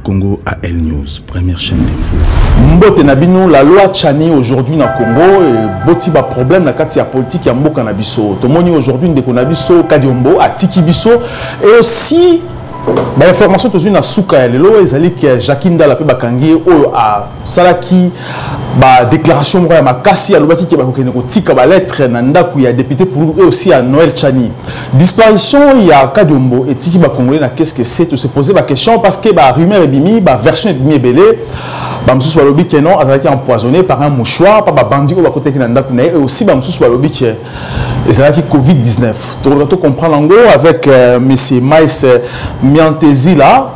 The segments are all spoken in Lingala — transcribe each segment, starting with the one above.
Congo AL News, première chaîne d'info. Mbote Nabino, la loi Tchani aujourd'hui na Congo, boti ba problème na kati ya politique ya mboka na biso. Tomoni aujourd'hui ndeko na biso Kadiombo atiki biso et aussi ba information tozui na suka ya lelo ezali que Jacques Ndala pe bakangi o a salaki ba déclaration ya makasi ya lobaki ke ba kokene ko tika ba lettre na ndaku ya député pour eux aussi à Noël Tchani. Disparition ya Kadiombo et tiki ba congolais na qu'est-ce que c'est, to se poser la question parce que ba rumeur ebimi ba version ebimi belé ba msusu ba lobi ke non azalaki empoisonné par un mouchoir par ba bandi ko ba kote ki na ndaku na et aussi ba msusu ba lobi ke ezalaki Covid-19. To comprendre en gros avec monsieur Maïs Miantezi là,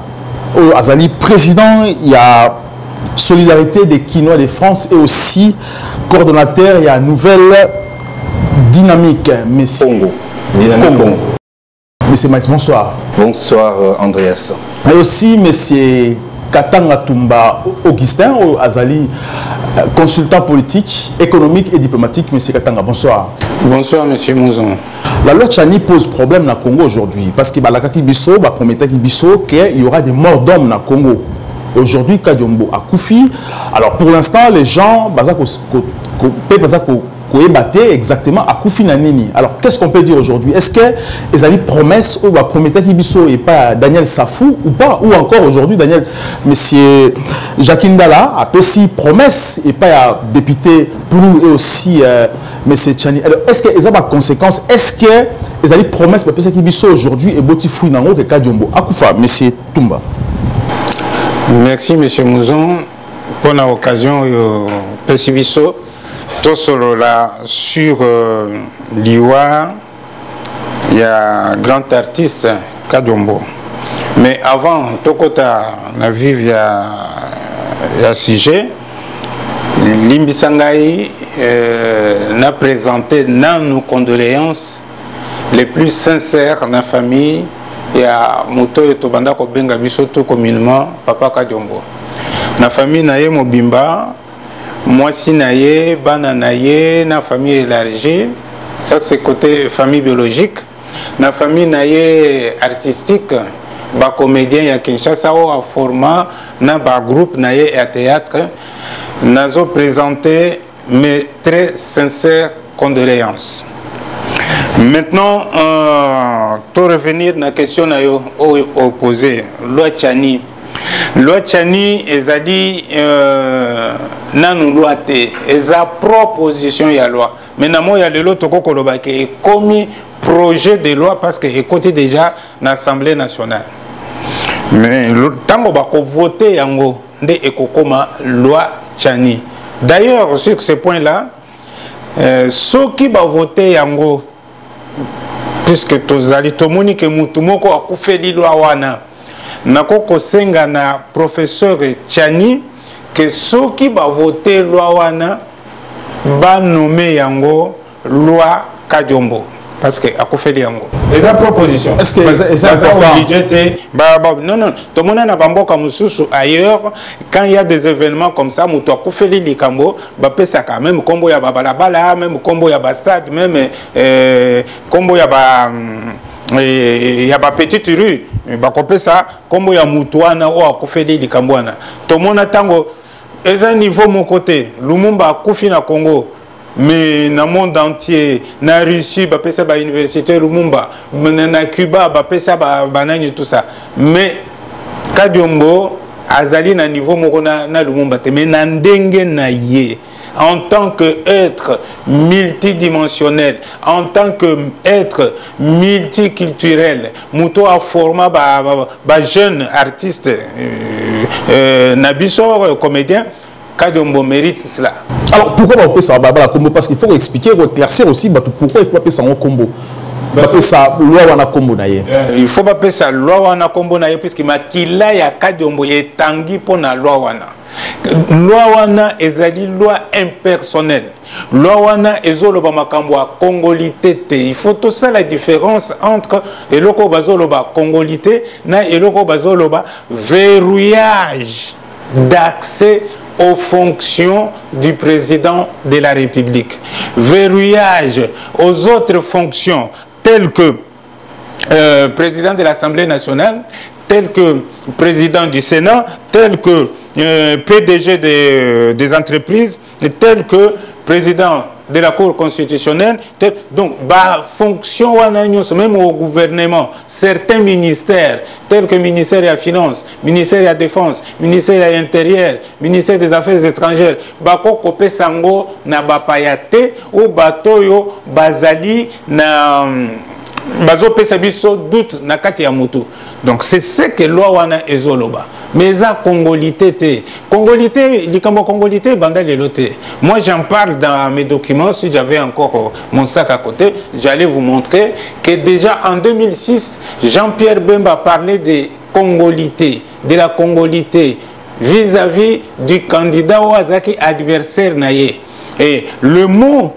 Azali président, il y a Solidarité des Quinois de France et aussi coordonnateur, il y a Nouvelle Dynamique, monsieur Congo. Dynamique Congo. Monsieur Maïs, bonsoir. Bonsoir Andreas. Et aussi monsieur Katanga Tumba Augustin, Azali consultant politique, économique et diplomatique, monsieur Katanga, bonsoir. Bonsoir monsieur Mouzon. La loi Tchani pose problème na Congo aujourd'hui parce que Balaka Kibiso, Bakometa Kibiso, qu'il y aura des morts d'hommes na Congo. Aujourd'hui, Kadiombo a Koufi. Alors pour l'instant, les gens, exactement à Koufi Nanini. Alors qu'est-ce qu'on peut dire aujourd'hui? Est-ce que les ali promesses ou Bakometa Kibiso et pas Daniel Safou ou pas? Ou encore aujourd'hui, Daniel, monsieur Jacques Ndala a aussi promesse et pas député pour nous et aussi monsieur Tchani. Alors est-ce que les a conséquences? Est-ce que les ali promesses Bakometa Kibiso aujourd'hui et Botifou Nango que Kadiombo a Koufa? Monsieur Tumba. Merci monsieur Mouzon pour l'occasion Pessibiso tout solo là sur l'Iwa il y a grand artiste Kadiombo mais avant Tokota na vive il y a sujet Limbisangai n'a présenté nos condoléances les plus sincères dans la famille. Il y a moto et tobanda ko benga biso tout communément papa Kadiombo. Na famille naye mobimba, moi si naye bana naye na famille élargie, ça c'est côté famille biologique. Na famille naye artistique, ba comédien ya Kinshasa ou a format na ba groupe naye à théâtre, nazo présenté mes très sincères condoléances. Maintenant, pour revenir à la question opposée, loi Tchani. Loi Tchani, elle a dit, non, loi T, elle a proposition de la loi. Maintenant, il y a l'autre qui est commis projet de loi parce qu'il est côté déjà l'Assemblée nationale. Mais tant qu'on vote, il y a une loi Tchani. D'ailleurs, sur ce point-là, ceux qui vont voter, puisque tozali tomoni ke mutu moko akufeli loi wana nako kosenga na professeur Tchani que soki ba voter loi wana ba nommer yango loi Kadiombo parce que akufeli yango eza proposition est-ce que c'est important non tout le monde na bamboka mususu ailleurs quand il y a des événements comme ça mutu akufeli likambo ba pesa quand même kombo ya balabala même kombo ya stade même kombo ya petite rue ba kopesa kombo ya mutu wana o akufeli likambo wana to mona tango eza niveau mon côté Lumumba akufi na Congo. Mais dans le monde entier, na Russie, bah pesa ba université Lumumba, na Cuba, bah pesa ba banane tout ça. Mais Kadiombo azali na niveau moko na Lumumba te, mais na ndenge na ye. En tant qu'être multidimensionnel, en tant qu'être multiculturel, Mouto a formé ba jeune artiste, Nabiso comédien. Kadiombo mérite cela. Alors pourquoi on peut ça combo? Parce qu'il faut expliquer, éclaircir aussi pourquoi il faut appeler ça un combo. Ça loi wana combo naie. Il faut pas appeler ça loi wana combo naie puisque makila ya Kadiombo est tangi pour la loi wana. Loi wana ezali loi impersonnelle. Loi wana ezoloba makambo a congolité. Il faut tout ça la différence entre eloko bazoloba congolité na eloko bazoloba verrouillage d'accès aux fonctions du président de la République. Verrouillage aux autres fonctions telles que président de l'Assemblée nationale, tel que président du Sénat, tel que PDG des entreprises, tel que président de la Cour constitutionnelle. Donc, fonction, même au gouvernement, certains ministères, tels que le ministère de la Finance, ministère de la Défense, ministère de l'Intérieur, ministère des Affaires étrangères, kopé sango na bapayate ou batoyo bazali na bazo pesa biso doute na kati ya mutu. Donc c'est ce que loi wana ezoloba. Mais ça congolité te. Congolité, likambo congolité banda leloté. Moi j'en parle dans mes documents. Si j'avais encore mon sac à côté, j'allais vous montrer que déjà en 2006, Jean-Pierre Bemba parlait de congolité, de la congolité vis-à-vis du candidat Ouazaki adversaire naïe. Et le mot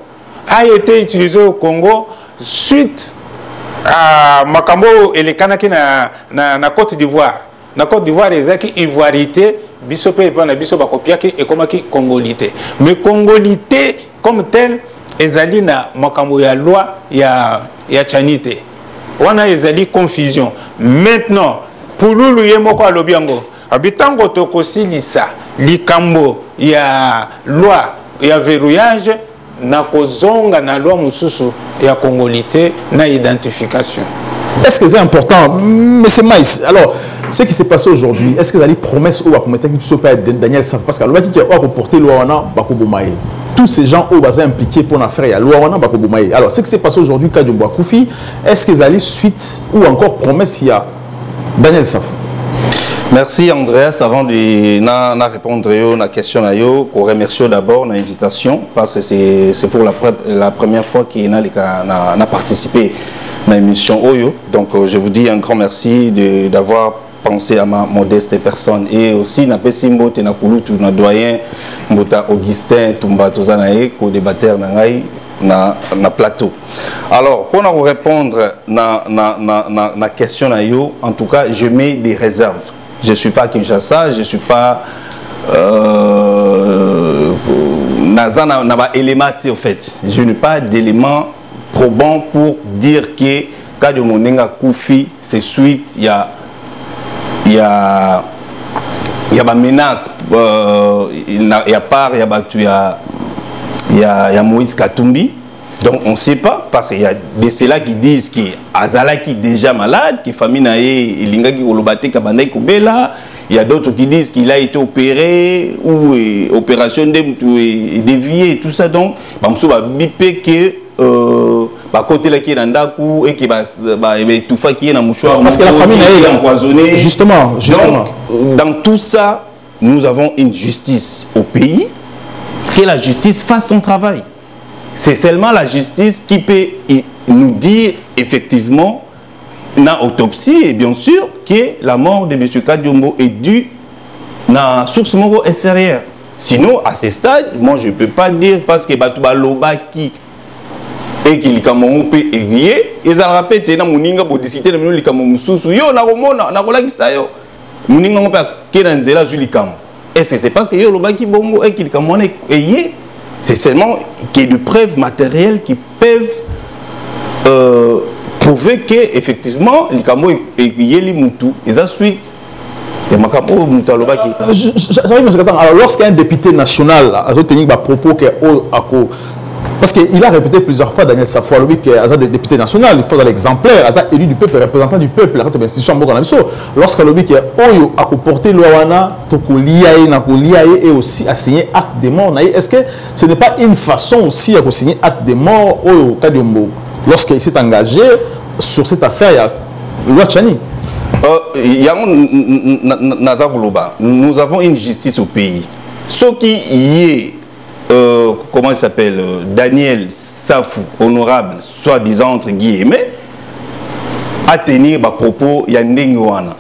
a été utilisé au Congo suite Makambo et les Kanaki na Côte d'Ivoire. Na Côte d'Ivoire, les Zaki ivoirité, bisope et pana biso bakopiaki et komaki congolité. Mais congolité comme tel, ezali na makambo ya loi ya chanité. Wana ezali confusion. Maintenant, pour lulu yemoko alobiango, abitango tokosilisa likambo ya loi ya verrouillage na kozonga na loi mususu ya congolité na identification. Est-ce que c'est important? Mais c'est maïs. Alors, ce qui s'est passé aujourd'hui, est-ce que vous avez des promesses au Bakoumeta qui sont pas Daniel Saf? Parce que la loi qui a porté loi wana Bakobomaye. Tous ces gens au basé impliqués pour la faire, il y a loi wana Bakobomaye. Alors, ce qui s'est passé aujourd'hui, cas de Boakoufi, est-ce que vous avez suite ou encore promesse il y a Daniel Saf? Merci Andreas. Avant de répondre à la question, je remercie d'abord l'invitation parce que c'est pour la première fois qu'il a participé à l'émission Oyo. Donc je vous dis un grand merci d'avoir pensé à ma modeste personne. Et aussi, na pesimbo te na kulutu na doyen Mbota Augustin Tumba Tozanae, co-débatteur na plateau. Alors, pour nous répondre à la question, en tout cas, je mets des réserves. Je ne suis pas Kinshasa, je ne suis pas élément en fait. Je n'ai pas d'éléments probants pour dire que Kadio Monenga Koufi, c'est suite, il y a des menaces, il y a part, il y a Moïse Katumbi. Donc on ne sait pas, parce qu'il y a des ceux-là qui disent que Azala qui est déjà malade, que famille nae Linga qui olobate kabandai kobela. Il y a d'autres qui disent qu'il a été opéré ou opération déviée et tout ça. Donc Bamsou va biper que côté là qui est dans Dakou et qui va tout faire qui est dans mouchoir. Parce que la famille est empoisonnée. Justement. Donc, dans tout ça, nous avons une justice au pays. Que la justice fasse son travail. C'est seulement la justice qui peut nous dire effectivement, dans l'autopsie, et bien sûr, que la mort de M. Kadiombo est due à la source extérieure. Sinon, à ce stade, moi je ne peux pas dire parce que Batouba Loba qui et qui peut aiguiller, ils ont rappelé que Mouninga pour décider de nous Sous yo na romona na kola kisayo Mouninga on peut que nzela zulikam. Et c'est parce que yo Loba qui bongo et qui kamone ayé. C'est seulement qu'il y a des preuves matérielles qui peuvent prouver qu'effectivement, les Kamo et Yeli Moutou, et ensuite, il y a Makamo Moutou Alobaki. Alors, lorsqu'un député national a tenu à propos que parce qu'il a répété plusieurs fois, Daniel Safou, lui, qu'il est député national, il faut dans l'exemplaire, il élu du peuple, représentant du peuple, la institution lorsqu'il a dit qu'il a porté l'Ouana, et aussi a signé acte de mort, est-ce que ce n'est pas une façon aussi de signer acte de mort au Kadiombo lorsqu'il s'est engagé sur cette affaire, il y a loi Chani? Nous avons une justice au pays. Ce qui y est, comment il s'appelle, Daniel Safou, honorable, soi-disant entre guillemets, à tenir des propos Yandengwana.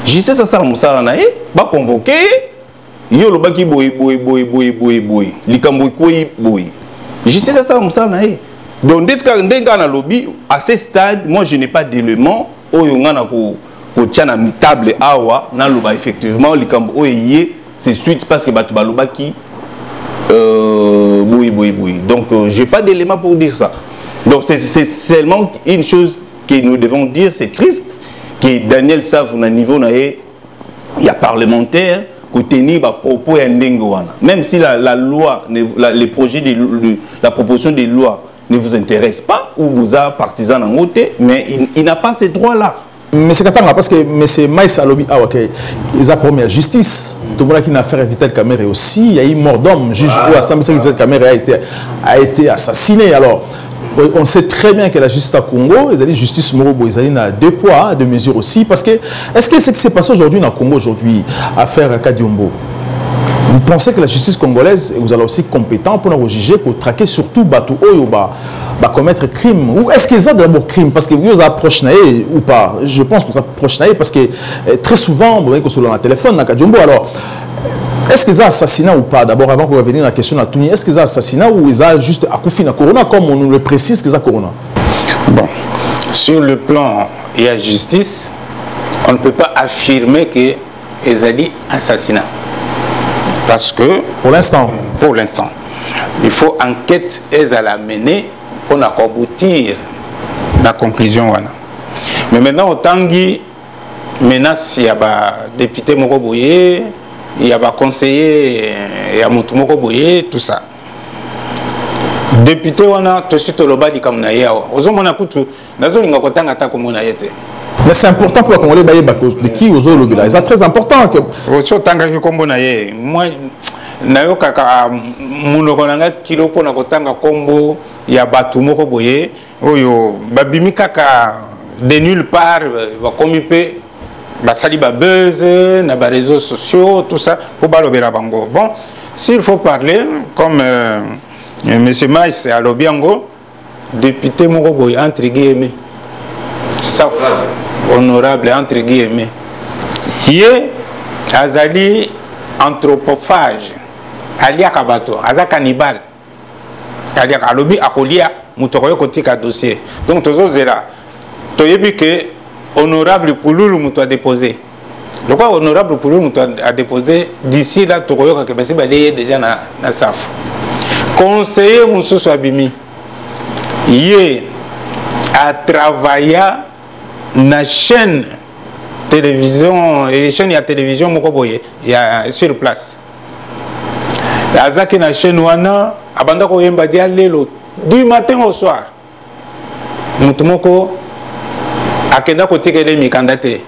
Je sais ça, ça m'a convoqué, yo le baki boy. Likambo boy. Je sais ça, ça m'a donc dès que na lobby à ce stade, moi je n'ai pas d'éléments au yongana ko tchana table awa na loba effectivement likambo oyé c'est suite parce que batuba lobaki boui. Donc, je n'ai pas d'éléments pour dire ça. Donc, c'est seulement une chose que nous devons dire, c'est triste que Daniel Savou na niveau na il y a parlementaire qui tenir ba propos ya ndenge wana. Même si la loi les projets de la proposition de loi ne vous intéresse pas ou vous êtes partisan en côté, mais il n'a pas ces droits là. Mais c'est parce que M. Maïs Alobi, ils ont promis la justice. Tout le monde qui a affaire à Vital Kamerhe aussi, il y a eu mort d'homme. Juge Ouassam Vital Kamerhe a été assassiné. Alors, on sait très bien que la justice à Congo, ils ont dit justice Morobo, ils ont dit deux poids, deux mesures aussi. Parce que, est-ce que ce qui s'est passé aujourd'hui dans le Congo, aujourd'hui, affaire Kadiombo, vous pensez que la justice congolaise, vous allez aussi compétent pour nous juger, pour traquer surtout Batou Oyoba, commettre crime? Ou est-ce qu'ils ont d'abord crime? Parce que vous approchez ou pas? Je pense que vous approchez parce que très souvent, vous voyez que sur le téléphone, dans Kadiombo, alors, est-ce qu'ils ont assassinat ou pas? D'abord, avant qu'on va venir à la question de Touni, est-ce qu'ils ont assassinat ou ils ont juste accoufi dans Corona, comme on nous le précise qu'ils ont Corona? Bon, sur le plan et la justice, on ne peut pas affirmer qu'ils ont dit assassinat. Parce que, pour l'instant, il faut enquête à la mener pour aboutir à la conclusion. Mais maintenant, autant que menace, il y a des députés Mokoboye, il y a des conseillers, il y a des Mokoboye, tout ça. Député, on a tout de suite le bas du Kamnaïa. Mais c'est important pour la Congolais de qui aux autres lobby là. C'est très important que. Moi, nayokaka munoko nanga kilo pona kotanga kombo ya batu moko boye oyo babimi kaka de nulle part ba komipe ba sali ba buzz na ba réseaux sociaux tout ça pour balobera bango. Bon, s'il faut parler comme monsieur Maïs Alobiango, député moko boye entre guillemets, sauf honorable entre guillemets, yé azali anthropophage, alia kabato, aza cannibale, alia alobi akolia mutokoyo kotika dossier. Donc tozo zera, toyebi que honorable Pouloulou muto a déposé. Le quoi honorable Pouloulou muto a déposé d'ici là tokoyo kakebesi balé déjà na saf. Conseiller Moussou Abimi, yé a travaillé na chaîne télévision et chaîne ya télévision mokoboye ya sur place. Azaki na chaîne wana abanda ko yemba dia lelo du matin au soir. Mutumoko akenda ko tikele mikandate.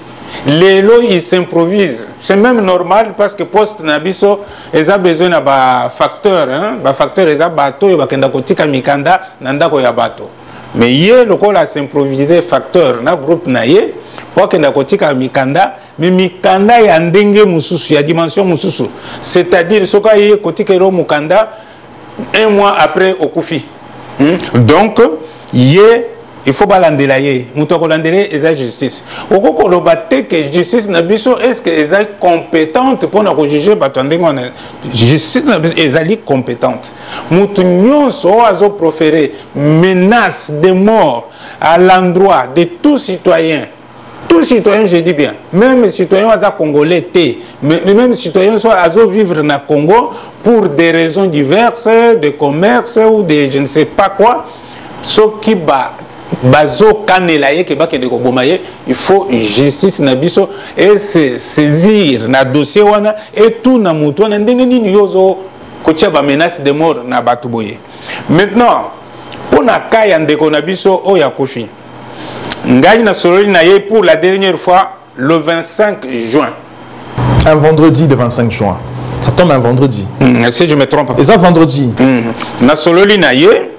Lelo il s'improvise. C'est même normal parce que poste na biso ils a besoin na ba facteur hein, ba facteur eza bato yo bakenda ko tika mikanda na ndako ya bato. Mais hier le col a s'improvisé facteur na groupe na ye pour que nakotika mikanda mais mikanda ya ndenge mususu ya dimension mususu, c'est-à-dire soka ye kotika ro mukanda un mois après okufi. Donc ye il faut balandela ye muto ko landele eza justice okoko lobate que justice na biso est-ce que eza compétente pour na ko juger bato ndenge na justice na biso ezali compétente mutu nyonso azo proférer menace de mort à l'endroit de tout citoyen, je dis bien, même citoyen congolais, mais même citoyen soit à vivre dans le Congo pour des raisons diverses, de commerce ou de je ne sais pas quoi, ce qui bazo kanelaye ke bake de kobomaye, il faut justice na biso et se saisir na dossier wana et tout na mutu na ndenge nini yozo kotia ba menace de mort na batu boye. Maintenant pour na kaya ndeko na biso o ya kofi ngai na sololi na ye pour la dernière fois le 25 juin. Un vendredi de 25 juin. Ça tombe un vendredi. Si je me trompe pas. Et ça vendredi. Na sololi na ye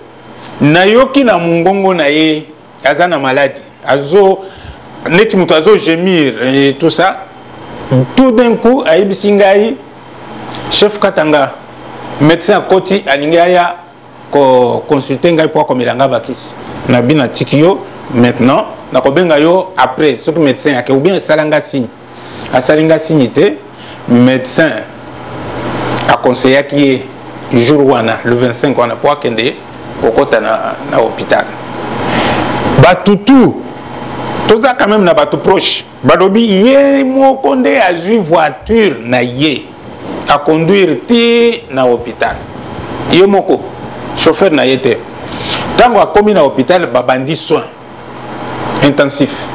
nayoki na mungongo na ye azana malade azo neti muto azo gemir et tout ça. Tout d'un coup ayebisi ngai chef Katanga médecin koti alingaya ko consulter ngai pour komelanga bakisi na bina tikio maintenant na kobenga yo après ce que médecin a ou bien salanga signe a salinga signité médecin a conseillé qui est jour wana le 25 wana pour kende kokota na hôpital batutu toza quand même na batu proche balobi ye moko nde azui voiture na ye a conduire ti na hôpital ye moko chauffeur na yete tango a komi na hôpital babandi soin intensif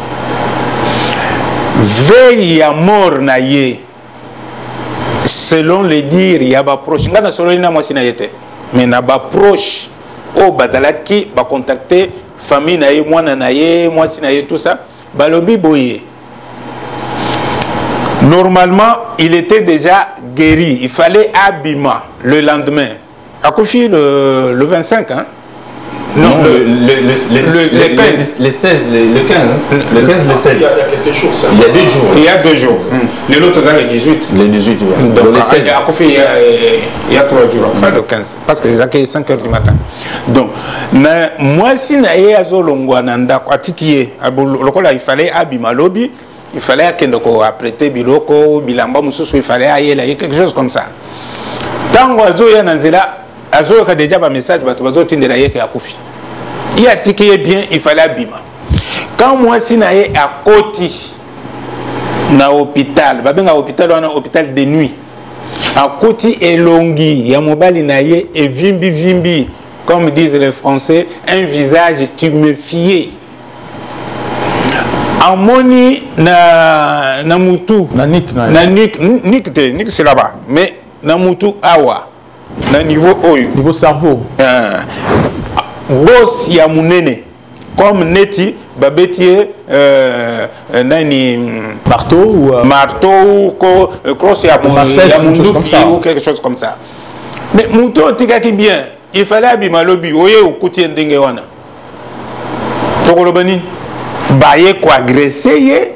veille à mort na ye selon les dires ya ba proche ngana solo ina mwasi na yete mais na ba proche o bazalaki ba contacter famille na ye mwana na ye mwasi na ye tout ça balobi boye normalement il était déjà guéri, il fallait abima le lendemain akufi le 25 hein. Non, le 15. Le 16, le 15. Le 15, le 16. Il y a quelque chose. Ça. Il y a 2 jours. Il y a 2 jours. Le l'autre, c'est le 18. Le 18, oui. Donc, le 16. Il y a 3 jours. Enfin, le 15. Parce que c'est 5 heures du matin. Donc, moi, si je suis à Zolongwananda, il fallait abima lobby, il fallait apprêter biloko, bilamba, il fallait aller quelque chose comme ça. Tant que je suis Azo a déjà un message, il a tiqué bien, il fallait abîmer. Quand moi, si je suis à côté dans l'hôpital, je suis à l'hôpital de nuit. À côté et longi, il y a mobile et vimbi vimbi, comme disent les Français, un visage tuméfié. En moni na mutu, Na nik c'est là-bas, mais na mutu awa. Na niveau oyo niveau cerveau boss ya munene comme neti babetie nani marteau ou marteau ou cross ya munduki ou quelque chose comme ça mais muto tikaki bien il fallait abima lobi oye okuti ndenge wana tokolobani baye ko agresser ye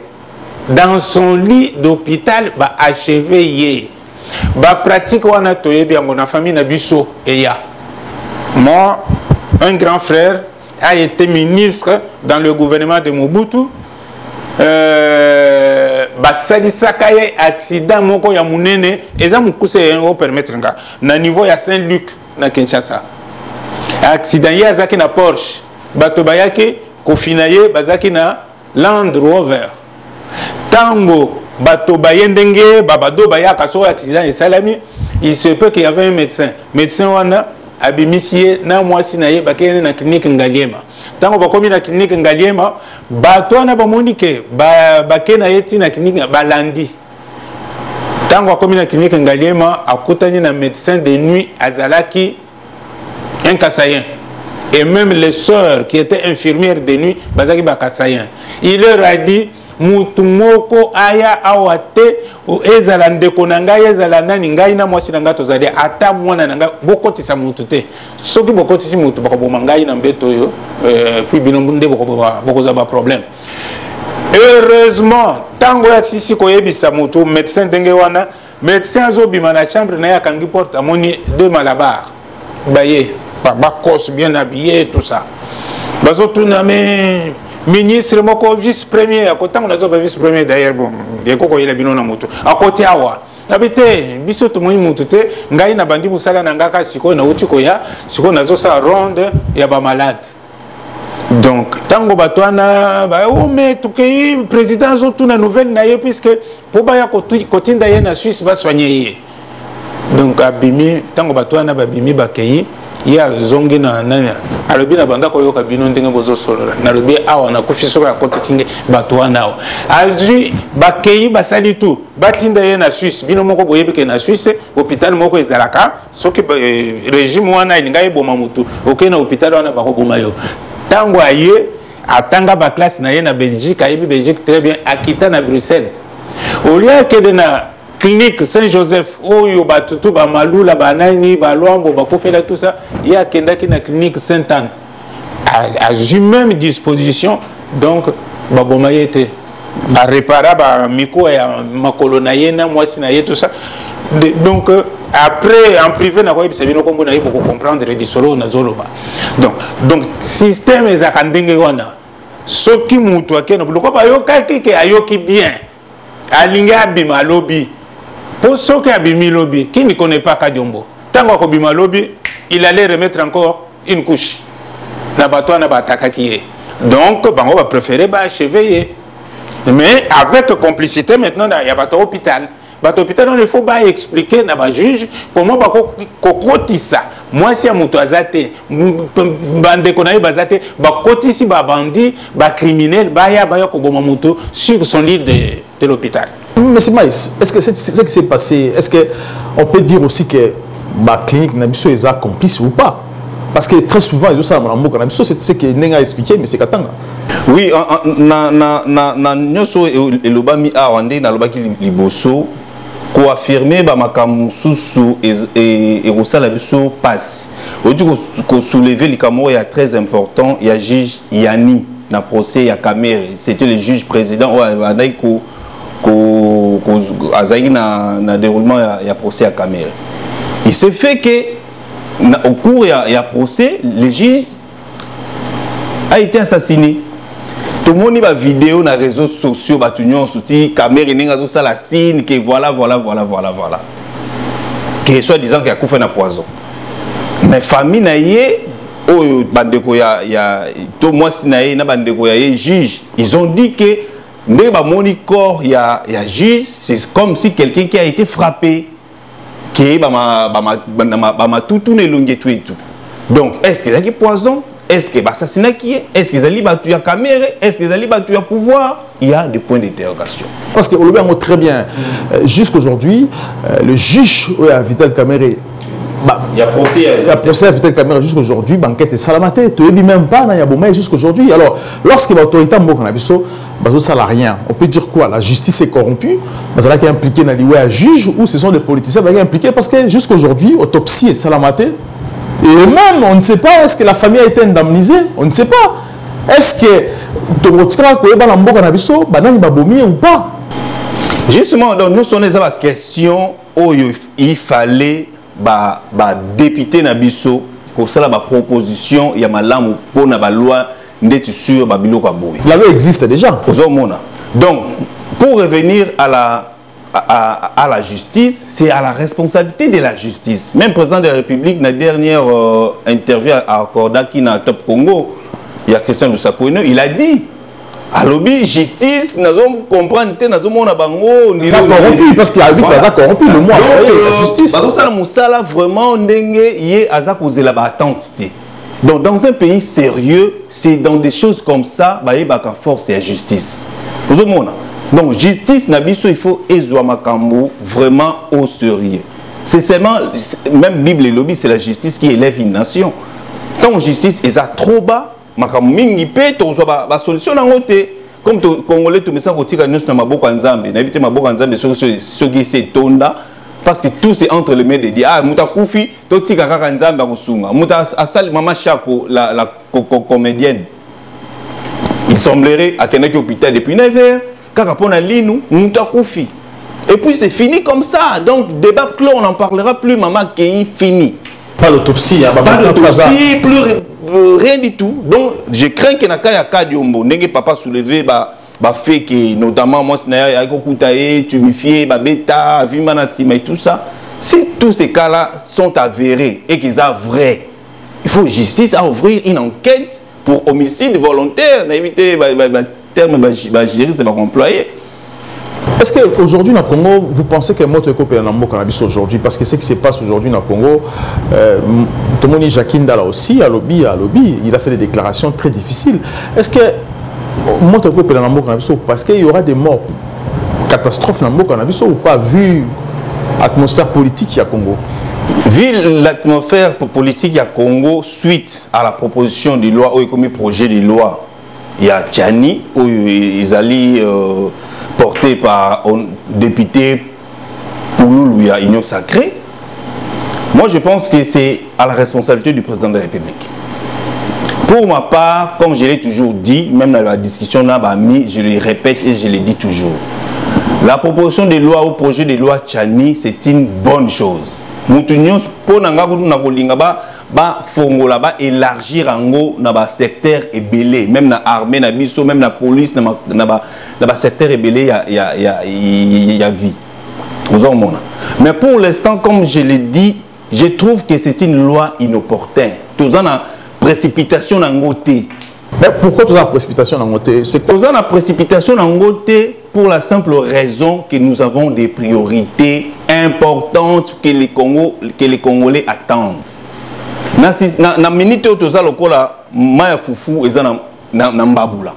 dans son lit d'hôpital ba achever ye. Ba pratique wana toyebi yango na famille na biso eya. Moi, un grand frère a été ministre dans le gouvernement de Mobutu. Ba salisaka ye accident moko ya munene eza mukuse yango permettre nga na niveau ya Saint-Luc na Kinshasa. Accident ya azaki na Porsche. Bato bayaki kofina ye bazaki na Land Rover. Tango bato bayendenge babado bayaka so accident et salami, il se peut qu'il y avait un médecin wana abimisie na mwasi na ye bakene na clinique Ngaliema. Tango bakomi na clinique Ngaliema bato na bamonike bakena yeti na clinique balandi. Tango bakomi na clinique Ngaliema akutani na médecin de nuit azalaki un Kassayen. Et même les sœurs qui étaient infirmières de nuit bazaki ba Kassayen. Il leur a dit mutumoko aya awate ezala ndeko na ngai ezala nani ngai na mwasi na ngai tozali ata mwana na ngai bokotisa mutu te soki bokotisi mutu bakoboma ngai na mbeto yo puis binombu nde bokoza ba problème. Heureusement tango ya sisi koyebisa mutu médecin ndenge wana médecin azobima na chambre na ya kangi porte amoni 2 malabar baye bakos bien habillé tout ça bazotuna mais ministre moko vice premier à côté on a vice premier d'ailleurs bon bien koko il a bino na moto à côté awa abité biso to moni moto te ngai na bandi musala na ngaka siko na uti ko ya siko na zo sa ronde ya ba malade donc tango batwana ba o mais tout que président zo tout na nouvelle na ye puisque pour ba ya kotinda ye na Suisse ba soigner ye donc abimi tango batwana ba bimi ba kei ya zongi na nani alobi na banda koyoka bino ndenge bozo solola na lobi awa na kufiso ya kotetinge batwa nao azui bakei basali tout batinda ye na Suisse bino moko boyebi ke na Suisse hôpital moko ezalaka soki régime wana ilinga eboma mutu oke na hôpital wana bakoboma yo tango aye atanga ba classe na ye na Belgique ayebi Belgique très bien akita na Bruxelles au lieu que de na clinique Saint-Joseph oyo batutu ba malula banani ba lwambo ba kofela tout ça il y a kendaki na clinique Sainte-Anne à même disposition donc ba bomayete ba réparer ba miko ya makolo na yena mwasi na ye tout ça donc après en privé na ko yebisa bino kombo na ye boko comprendre di solo na zoloba donc système ezaka ndenge wana soki mutu akena buloko ba yokaki ke ayoki bien alinga bima lobi. Pour ceux qui abîment lobby, qui ne connaît pas Kadiombo, tant qu'on abîme lobby, il allait remettre encore une couche. Donc, on va préférer achever. Mais avec complicité, maintenant, il y a un hôpital. L'hôpital, il faut expliquer à juge comment on ça. Moi, si je suis azate, criminel, sur son lit de de l'hôpital. Mais c'est Maïs, est-ce que c'est ce qui s'est passé? Est-ce qu'on peut dire aussi que la clinique Nabiso est complice ou pas? Parce que très souvent, ils ont ça dans le Nabiso, c'est ce que Nenga a expliqué, mais c'est Katanga. Oui, na nyoso elobami awande na lobaki liboso ko affirmer ba makamususu et rosala biso passe. Odi ko soulever likamo ya très important, il y a juge Yani na procès ya Kamere, c'était le juge président o andai ko azaki na déroulement ya procès à Kamere. Il se fait que au cours ya procès, le juge a été assassiné. Tout le monde a vidéo dans les réseaux sociaux, batunion souti Kamere ninga zo la signe que voilà. Que soit disant qu'il y a coupé un poison. Mais famille naie oh bandeko ya to moi sinaye na bandeko ya juge, ils ont dit que ne ba moni corps ya juge, c'est comme si quelqu'un qui a été frappé que ba tout ne longue tout et tout. Donc est-ce que c'est poison? Est-ce que l'assassinat qui est? Est-ce qu'ils allaient battre la caméra? Est-ce qu'ils allaient battre le pouvoir? Il y a des points d'interrogation. Parce que, on le voit très bien, jusqu'aujourd'hui, le juge a Vital Kamere. Il y a procès à Vital Kamere jusqu'aujourd'hui, banquette et salamate, tu ne même pas, il y a bon jusqu'aujourd'hui. Alors, lorsque l'autorité ça n'a rien. On peut dire quoi? La justice est corrompue, mais elle est impliquée dans les juges ou ce sont des politiciens qui sont impliqués parce que jusqu'aujourd'hui, autopsie et salamate. Et même, on ne sait pas, est-ce que la famille a été indemnisée? On ne sait pas. Est-ce que ou pas? Justement, donc, nous sommes la question où il fallait député Nabiso pour ça la proposition, il y a malam pour la loi d'être sûr la loi existe déjà. Donc, pour revenir à la justice, c'est à la responsabilité de la justice. Même le président de la République, dans la dernière interview à Akordaki dans Top Congo, il y a Christian Lusakoueno, il a dit à l'objet justice, nous allons comprendre que nous allons corrompu parce qu'il y a corrompu le mois la justice. Ça vraiment donc dans un pays sérieux, c'est dans des choses comme ça, il y a force et la justice. Donc, justice, il faut makambo vraiment au sérieux. C'est seulement, même Bible et lobby, c'est la justice qui élève une nation. Tant justice est trop bas, makambo mingi pe, tu as une solution dans côté. Comme les Congolais, tu me sens que tu as une maboko nzambe, n'habite maboko nzambe, ce qui c'est tonda, parce que tout c'est entre les mains de Dieu. Ah, muta koufi, tu as kaka nzambe à Musunga, muta asali mama Chako, la comédienne. Il semblerait à quelqu'un qui est hôpital depuis 9 heures. Et puis c'est fini comme ça. Donc débat clos, on n'en parlera plus, maman, qui fini. Pas l'autopsie, pas l'autopsie, plus rien du tout. Donc je crains que Nakaya Kadiombo, n'est pas soulevé, fait que notamment moi, c'est tumifié, bêta, vimanasima et tout ça. Si tous ces cas-là sont avérés et qu'ils sont vrais, il faut justice à ouvrir une enquête pour homicide volontaire, éviter terme c'est pas employé. Est-ce qu'aujourd'hui, dans le Congo, vous pensez que notre école est cannabis aujourd'hui? Parce que ce qui se passe aujourd'hui dans le Congo, Tomoni Jakinda là aussi, à lobby, il a fait des déclarations très difficiles. Est-ce que notre école est cannabis parce qu'il y aura des morts, catastrophes dans le cannabis ou pas, vu l'atmosphère politique à Congo? Vu l'atmosphère politique à Congo, suite à la proposition de loi, ou comme projet de loi, il y a Tchani, où ils allaient portés par un député Pouloulou, il y a Union Sacrée. Moi, je pense que c'est à la responsabilité du président de la République. Pour ma part, comme je l'ai toujours dit, même dans la discussion là, je le répète et je le dis toujours. La proposition de loi ou projet de loi Tchani, c'est une bonne chose. Nous tenons pour fongola ba élargir ango na ba secteur ébélé, même na armée na biso, même na police na ba secteur ébélé ya vie. Mais pour l'instant, comme je l'ai dit, je trouve que c'est une loi inopportune. Tout en précipitation dans côté. Mais pourquoi tout en précipitation dans côté? C'est tout en précipitation dans côté pour la simple raison que nous avons des priorités importantes que les Congolais attendent. Na minute où toza lokola maya fufu eza na mbabula.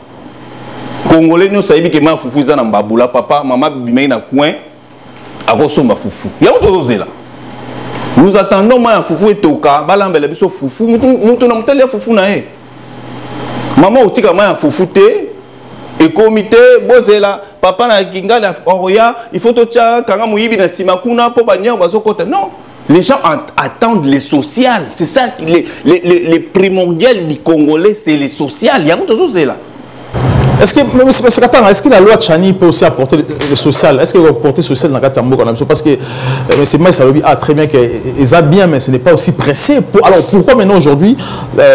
Congolais nous savons que ma foufou za na mbabula papa maman bimei na coin akosomba foufou. Ya mutozela. Nous attendons ma foufou etoka balambela biso foufou mutu na mutali foufou na e. Maman otika ma foufou te et comité bozela papa na kinga oroya il faut tocha kanga muyibi na sima kuna po banya bazokota. Non. Les gens attendent les sociales. C'est ça les primordial du Congolais, c'est les sociales. Il y a beaucoup de choses là. Est-ce que la loi Tchani peut aussi apporter le social? Est-ce qu'elle va apporter le social dans le Katambo? Parce que c'est moi, ça veut dire très bien qu'ils a bien, mais ce n'est pas aussi pressé. Alors pourquoi maintenant aujourd'hui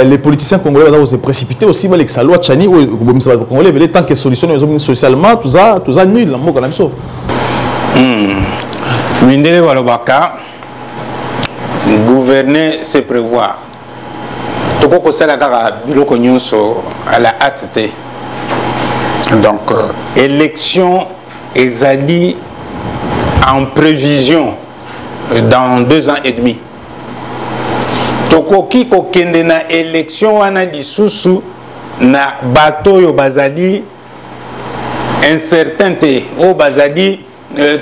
les politiciens congolais vont se précipiter aussi avec la loi Tchani ou le Congolais, mais tant que solution socialement, tout ça nul. Mindele Walobaka, gouverner, c'est prévoir. Toko kosala kaka biloko nyonso à la hâte. Donc, élection ezali en prévision dans 2 ans et demi. Tokoki kokende na élection wana lisusu na bato yo bazali incertain te o bazali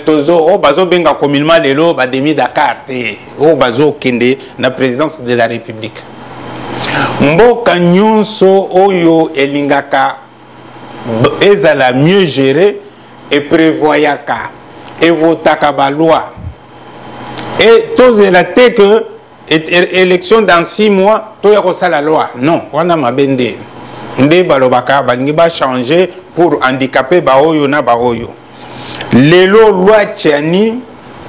tozo o bazo benga communément lelo ba demi Dakar te o bazo kende na présidence de la République. Mboka nyonso oyo elingaka ezala mieux géré et prévoyaka et votaka ba loi et tozela te que élection dans 6 mois toya ko sala loi non wana mabende nde balobaka balingi ba changer pour handicaper ba oyo na ba oyo lelo loi Tchani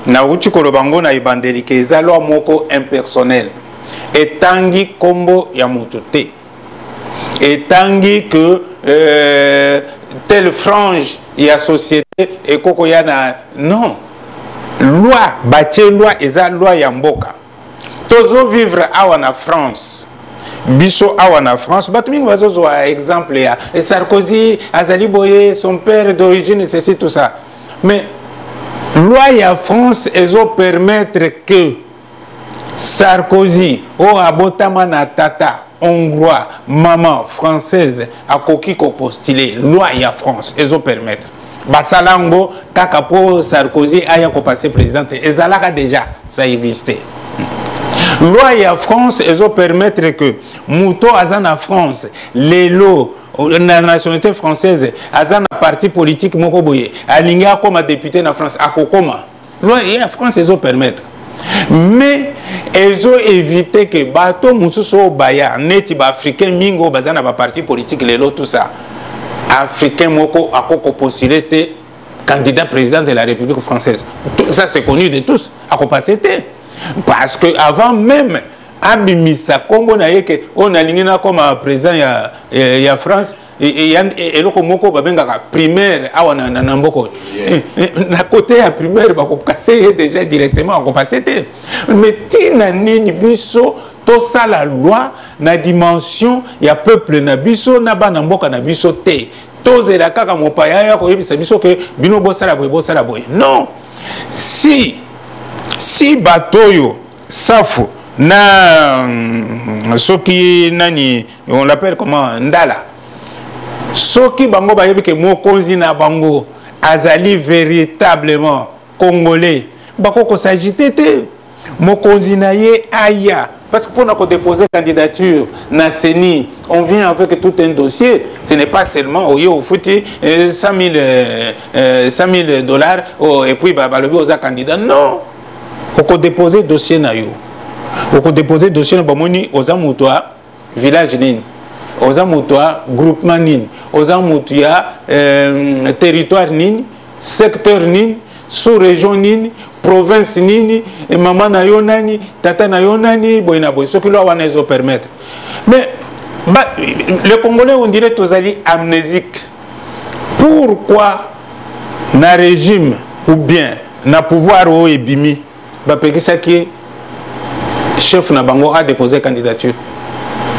na uti kolobango na ibandelike eza loi moko impersonnel etangi kombo ya mutu te etangi que telle frange et société et koko yana non loi batie loi eza loi ya mboka tozo vivre awa na France biso awa na France batu mingi bazo exemple ya Sarkozy azali boye son père d'origine ceci tout ça mais loi ya France ezo permettre que Sarkozy o abotama na tata hongrois, maman française, a coquille ko postulé, loi ya France, ils ont permettre. Basalango, Kakapo, Sarkozy, aya ko passé président, ezalaka déjà, ça existait. Loi ya France, ils ont permettre que Mouto azana France, Lelo, la nationalité française, azana parti politique mokoboye, alinga comme député na France, akokoma. Loi ya France, ils ont permettre. Mais ils ont évité que bateau mususo baya neti ba africain mingo bazana ba parti politique lelo tout ça africain moko akoko postulé candidat président de la République française. Tout ça c'est connu de tous à passer parce que avant même abimisa Congo na yeke on a lingina comme président ya France et le komoko babenga primaire awa na mboko na côté ya primaire ba ko casser déjà directement ko passer mais tina nini biso to sala loi na dimension ya peuple na biso na bana mboka na biso te to zela kaka mopaya ya ko yebisa biso ke bino bo sala boy non si batoyo safu na soki nani on l'appelle comment ndala soki bango bayebi ke mokonzi na bango azali véritablement congolais bako ko s'agiter te mokonzi na ye aya parce que pour nous déposer candidature na CENI on vient avec tout un dossier ce n'est pas seulement au fouti $100 000 et puis balobi oza candidat non oko déposer dossier na yo oko déposer dossier na bamoni oza mutoa village nini oza mutoa groupement nini oza mutoa territoire nini secteur nini sous-région nini province nini et maman na yo nani tata na yo nani boyna boy ce que là on les permettre mais les Congolais on dirait tous ali amnésiques pourquoi na régime ou bien na pouvoir au ebimi ba pekisa ki chef na bango a déposé candidature.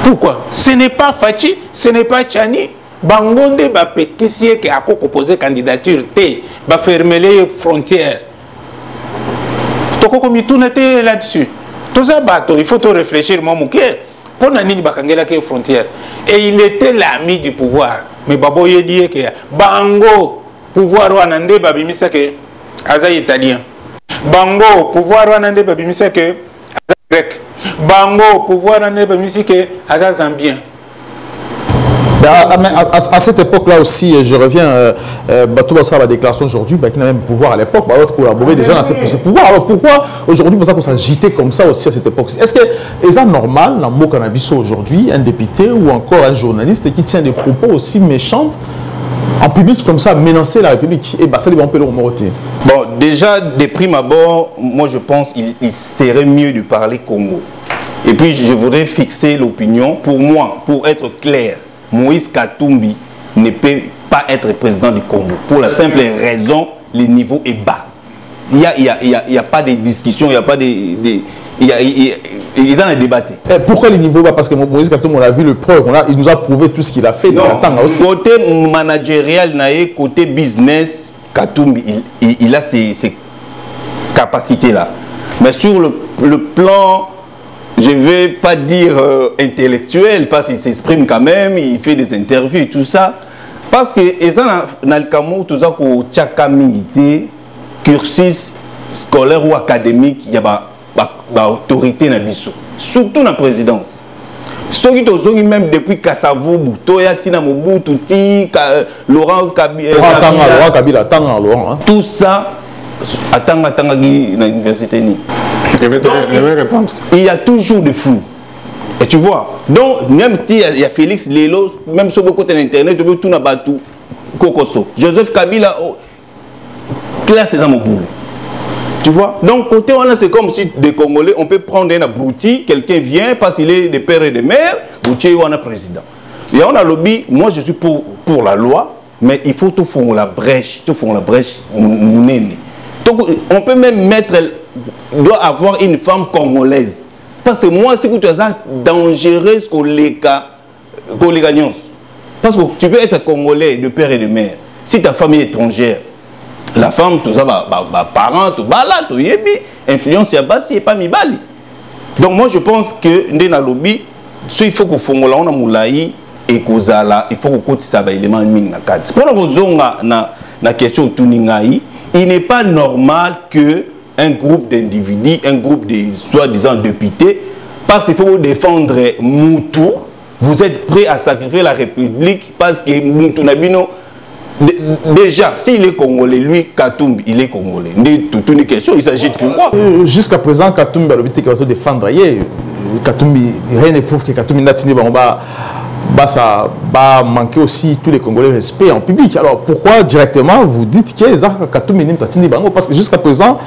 Pourquoi? Ce n'est pas Fachi, ce n'est pas Tchani. Bangonde ba pétissier qui a proposé candidature T, ba fermer les frontières. Toko comme tout n'était là-dessus. Tout ça bateau, il faut tout réfléchir mon mouké. pour nani bakangela ke frontière et il était l'ami du pouvoir mais babo yedi que bango pouvoir wana nde babimisa ke aza italien bango pouvoir wana nde babimisa ke aza grec bango pouvoir wana nde babimisa ke aza zambien. À cette époque-là aussi, je reviens, Batouba Sara a déclaration aujourd'hui, qui n'a même pouvoir à l'époque, d'autres collaborer déjà dans ce pouvoir. Alors pourquoi aujourd'hui, pour ça qu'on s'agitait comme ça aussi à cette époque? Est-ce que c'est normal, dans le cannabis aujourd'hui, un député ou encore un journaliste qui tient des propos aussi méchants en public comme ça, menacer la République? Et ça, on peut le remonter. Bon, déjà, de prime abord, moi je pense qu'il serait mieux de parler Congo. Et puis je voudrais fixer l'opinion, pour moi, pour être clair. Moïse Katumbi ne peut pas être président du Congo. Pour la simple raison, le niveau est bas. Il n'y a pas de discussion, il n'y a pas de... Ils en ont débattu. Pourquoi le niveau est bas? Parce que Moïse Katumbi, on a vu le preuve, il nous a prouvé tout ce qu'il a fait. Non, côté managérial, côté business, Katumbi, il a ces capacités-là. Mais sur le plan... Je ne vais pas dire intellectuel, parce qu'il s'exprime quand même, il fait des interviews et tout ça. Parce que, dans le Cameroun, tout ça, chaque communauté, cursus scolaire ou académique, il y a une autorité dans le surtout dans la présidence. Ceux qui sont même depuis Kassavou, Toya, Tina Mobutu, Laurent Kabila, tout ça, attends, à l'université. Je vais répondre. Il y a toujours des flous. Et tu vois, donc même si il y a Félix Lelo, même sur le côté d'internet, tu peux tout n'abattre Kokoso. Joseph Kabila, classe dans mon boulot. Tu vois, donc côté on a c'est comme si des Congolais, on peut prendre un abruti, quelqu'un vient parce qu'il est de père et de mère, Boutier ou un président. Et on a lobby, moi je suis pour la loi, mais il faut tout faire la brèche, on peut même mettre, doit avoir une femme congolaise. Parce que moi, c'est que tu as dangereux que les gagnants. Parce que tu peux être congolais de père et de mère. Si ta famille est étrangère, la femme, tout ça, parent, tout bala, tout yebi, influence, yabasi, et pas mi bali. Donc moi, je pense que dans le lobby, il faut que Fongola, on a moulaï, et Kozala, il faut que côté ça va élément ming na kat. Pour la question de Tuningaï, il n'est pas normal que un groupe d'individus, un groupe de soi-disant députés, parce qu'il faut défendre Moutou, vous êtes prêts à sacrifier la République parce que Moutou Nabino, déjà, s'il est congolais, lui, Katumbi, il est congolais. Toute une question, il s'agit de quoi? Jusqu'à présent, Katumbi a l'objectif de défendre. Katumbi, rien ne prouve que Katumbi n'a ça va manquer aussi tous les Congolais respect en public. Alors pourquoi directement vous dites que Katumbi n'est pas Tindi Bango? Parce que jusqu'à présent,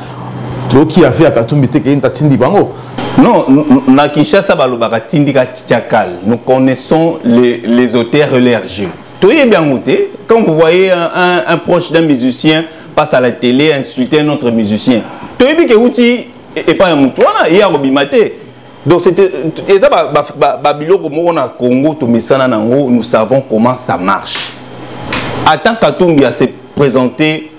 qui a fait à Katumbi n'est pas Tindi Bango. Non, na Kinshasa balobaka Tindika Tchakal. Nous connaissons les auteurs et leurs jeux. Bien noté, quand vous voyez un proche d'un musicien passe à la télé insulter un autre musicien. Tu as vu que Outi et pas un moutouana, il y a Robimaté. Donc c'était Congo, nous savons comment ça marche. Attends Katumbi à se présenter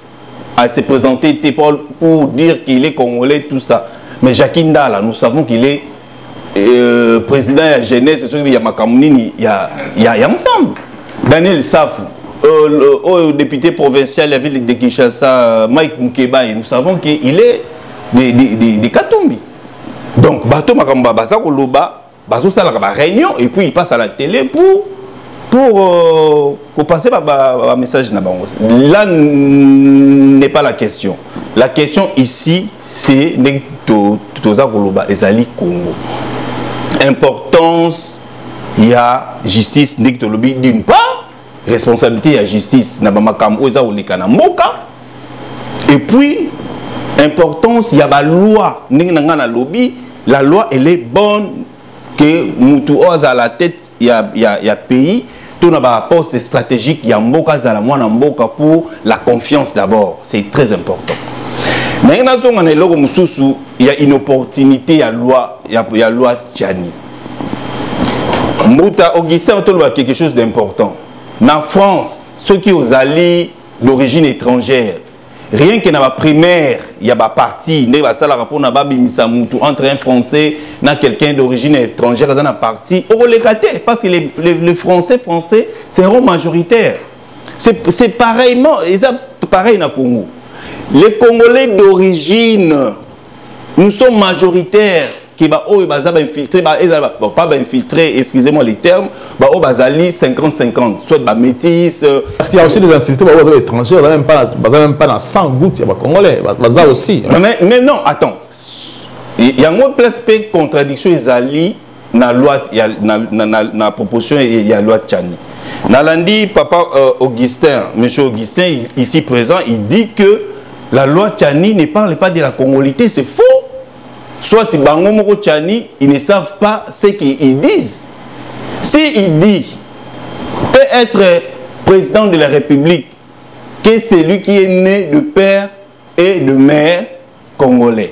pour dire qu'il est congolais, tout ça. Mais Jacques Ndala, nous savons qu'il est président de la jeunesse, c'est sûr qu'il y a Makamounini, il y a ensemble. Daniel Safou, le député provincial de la ville de Kinshasa, Mike Mukeba, nous savons qu'il est de Katumbi. Donc, Bato Makamba, Basako Loba, Baso Salaka, réunion, et puis il passe à la télé pour passer un message. Là n'est pas la question. La question ici, c'est Toza Koloba, Ezali Congo. Importance, il y a justice, d'une part, responsabilité, il y a justice, et puis, importance, il y a la loi, la loi, elle est bonne, que Moutou à la tête, il y a pays, tout n'a pas poste stratégique, il y a Mboka pour la confiance d'abord, c'est très important. Mais il y a une opportunité, il y a la loi Tchani. Mouta Augustin a quelque chose d'important. En France, ceux qui ont alliés d'origine étrangère, rien que dans la primaire, il y a des partis, entre un Français et quelqu'un d'origine étrangère, dans un parti, on les gâter parce que les Français seront majoritaires. C'est pareillement, pareil dans le Congo. Les Congolais d'origine, nous sommes majoritaires. Qui va infiltrer, bon, pas infiltrer, excusez-moi les termes, 50-50, soit métis. Parce qu'il y a aussi des infiltrés étrangers, même pas dans 100 gouttes, il y a des Congolais, ça aussi. Mais non, attends. Il y a une place de contradiction, dans la loi, dans la proposition, il y a la loi de Tchani. Nalandi, papa Augustin, monsieur Augustin, ici présent, il dit que la loi Tchani ne parle pas de la congolité, c'est faux. Soit Bango Moko Tchani, ils ne savent pas ce qu'ils disent. S'il dit peut être président de la République, que c'est lui qui est né de père et de mère congolais.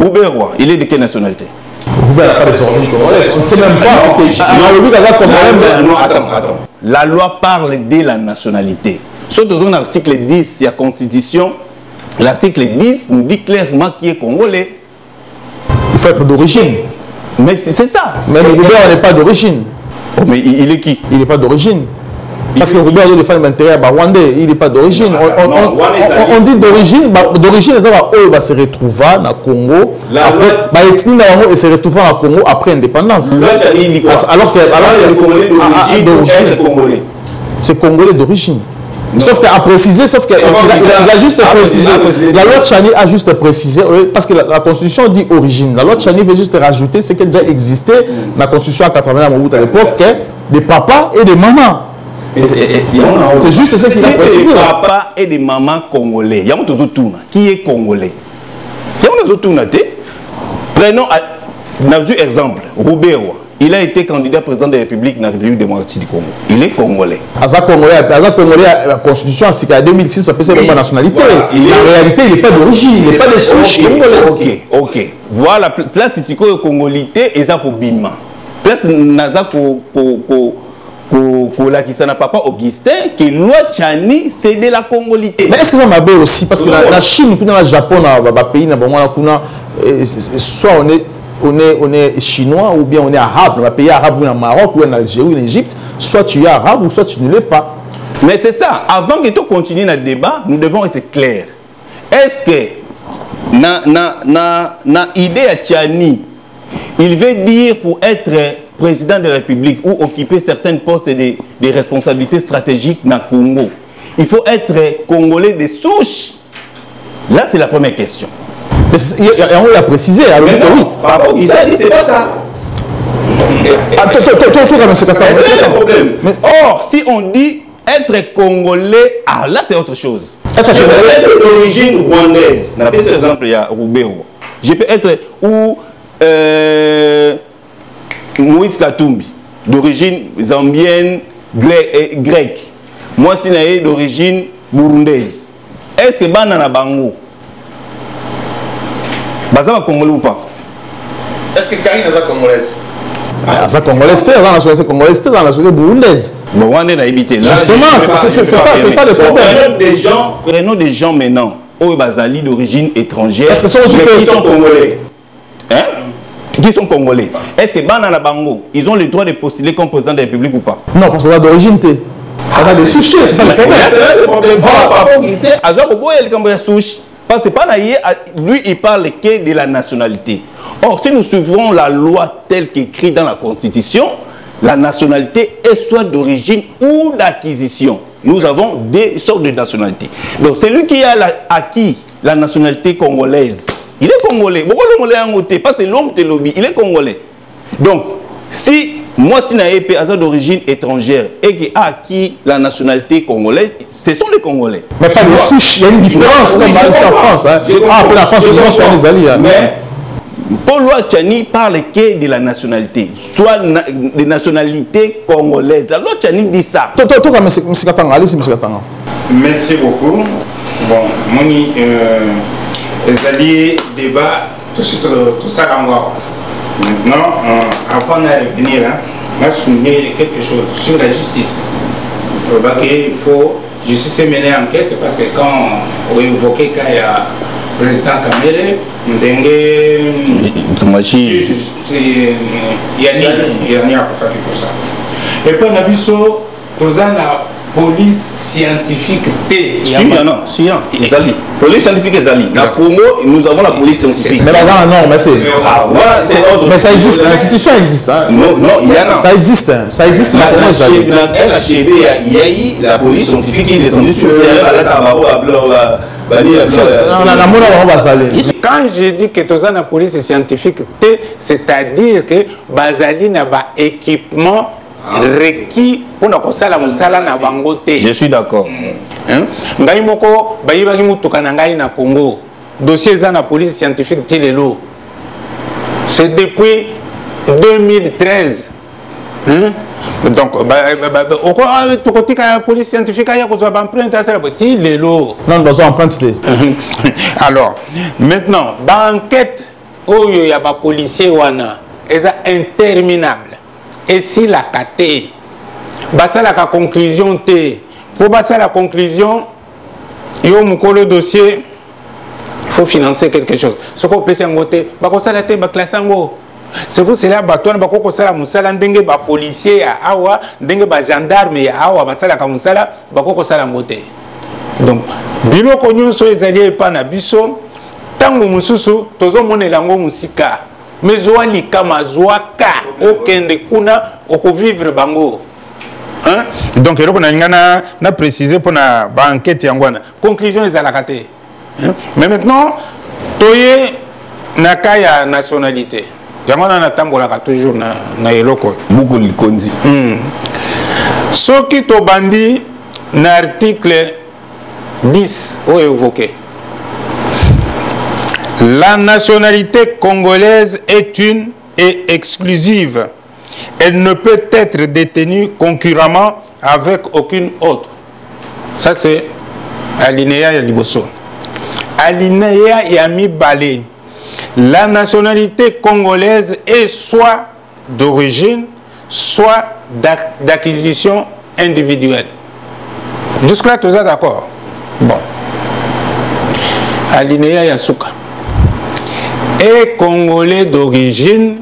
Robert Roy, il est de quelle nationalité? Robert n'a pas de sortie congolaise. On ne sait même pas parce que attends. La loi parle de la nationalité. Sauf dans l'article 10 de la Constitution, l'article 10 nous dit clairement qui est congolais. Il faut être d'origine. Mais c'est ça. Mais le Robert n'est pas d'origine. Oh, mais il est qui? Il n'est pas d'origine. Parce que Robert doit défendre l'intérêt rwandais. Il n'est pas d'origine. On dit d'origine. D'origine, ça se retrouver dans le Congo. Il se retrouve dans le Congo après l'indépendance. Alors que c'est congolais d'origine. Sauf qu'il a précisé, il a juste précisé. La loi Tchani a juste précisé, parce que la Constitution dit origine. La loi Tchani veut juste rajouter ce qui a déjà existé dans la Constitution à 80 à l'époque, des papas et des mamans. C'est juste ce qu'il a précisé. Des papas et des mamans congolais. Il y a un autre tour. Qui est congolais? Il y a un autre tour. Prenons un exemple. Robert Roy. Il a été candidat président de la République dans la République démocratique du Congo. Il est congolais. La Constitution, c'est qu'en 2006, c'est la nationalité. En réalité, il n'est pas d'origine, il n'est pas de souche congolaise. Ok. Voilà, place ici, le congolité, et ça, Bima. Place, naza qui n'a pas Augustin, que loi Tchani, c'est de la congolité. Mais est-ce que ça m'a bien aussi? Parce que la Chine, dans le Japon, dans le pays, soit on est chinois ou bien on est arabe, dans un pays arabe ou en Maroc ou en Algérie ou en Égypte, soit tu es arabe ou soit tu ne l'es pas. Mais c'est ça, avant que tu continues le débat, nous devons être clairs. Est-ce que na idée à Tchani, il veut dire pour être président de la République ou occuper certains postes et des responsabilités stratégiques dans le Congo, il faut être congolais de souche? Là, c'est la première question. On l'a précisé. Alors mais non, oui. Il a dit c'est pas ça. C'est le problème. Or, si on dit être congolais, ah là c'est autre chose. Je peux être d'origine rwandaise. Par exemple, il y a Roubero. Je peux être ou Moïse Katumbi, d'origine zambienne, grecque. Moi, si je suis d'origine burundaise. Est-ce que Banana Bango Baza congolais ou pas? Est-ce que Karine est congolaise? C'est congolaise, dans la société burundaise. Justement, c'est ça le problème. Prenons des gens maintenant, Bazali d'origine étrangère. Est-ce que qui sont congolais? Hein? Qui sont congolais? Est-ce que Banana Bango, ils ont le droit de postuler comme président de la République ou pas? Non, parce qu'on a d'origine. On a des souches, c'est ça le problème. C'est le problème. Parce que lui, il parle que de la nationalité. Or, si nous suivons la loi telle qu'écrite dans la Constitution, la nationalité est soit d'origine ou d'acquisition. Nous avons des sortes de nationalités. Donc, celui qui a acquis la nationalité congolaise, il est congolais. Pourquoi le congolais est en côté? Parce que l'homme de lobby, il est congolais. Donc, si moi, si j'ai un d'origine étrangère et qui a acquis la nationalité congolaise, ce sont les Congolais. Mais pas de souche, il y a une différence comme ici en France. Après la France, les sont les alliés. Mais Paul Loi Tchani parle que de la nationalité, soit des nationalités congolaises. La loi Tchani dit ça. Merci beaucoup. Bon, Moni, les alliés débat, tout ça encore. Maintenant, avant de revenir, on a souligné quelque chose sur la justice. Il faut justice est menée enquête parce que quand on évoquait qu'il y a le président Kamere, Yanni a fait tout ça. Et puis on a vu ça, dans la police scientifique T. Si, police scientifique Zali. Na Congo, nous avons la police scientifique. Mais la norme, mais ça existe, l'institution existe. Non, il y en a. Ça existe. La police scientifique est descendue sur le terrain. Quand je dis que tu as la police scientifique T, c'est-à-dire que Bazali n'a pas équipement requis pour la musala na bango T. Je suis d'accord. Ngai moko bayibaki mutuka na ngai na Congo. Dossier za na police scientifique Tilelo. C'est depuis 2013. Donc, tu côté la police scientifique a besoin d'empreinte à ça, Tilelo. Non, besoin d'empreinte. Alors, maintenant, l'enquête où il y a des policiers wana, est interminable. Et si la KT, ça la conclusion T. Pour passer la conclusion, il y a le dossier, il faut financer quelque chose. Ce qu'on peut faire en côté, c'est pour cela que les policiers, les gendarmes, les donc, bilo konyo so ezali pa na biso tango mususu tozo monela ngo musika mezoa likama zwaka okende kuna okovivre bango. Donc eloko na ngana na préciser pour na ba enquête yangwana conclusion ezalaka te. Mais maintenant toye na kaya nationalité yangwana na tambolaka toujours na eloko buku likondi. Soki to bandi na article 10 évoqué. La nationalité congolaise est une et exclusive. Elle ne peut être détenue concurremment avec aucune autre. Ça c'est alinéa ya liboso. Alinéa ya mibale. La nationalité congolaise est soit d'origine, soit d'acquisition individuelle. Jusque-là, tous êtes d'accord? Bon. Alinéa Yasuka. Et Congolais d'origine,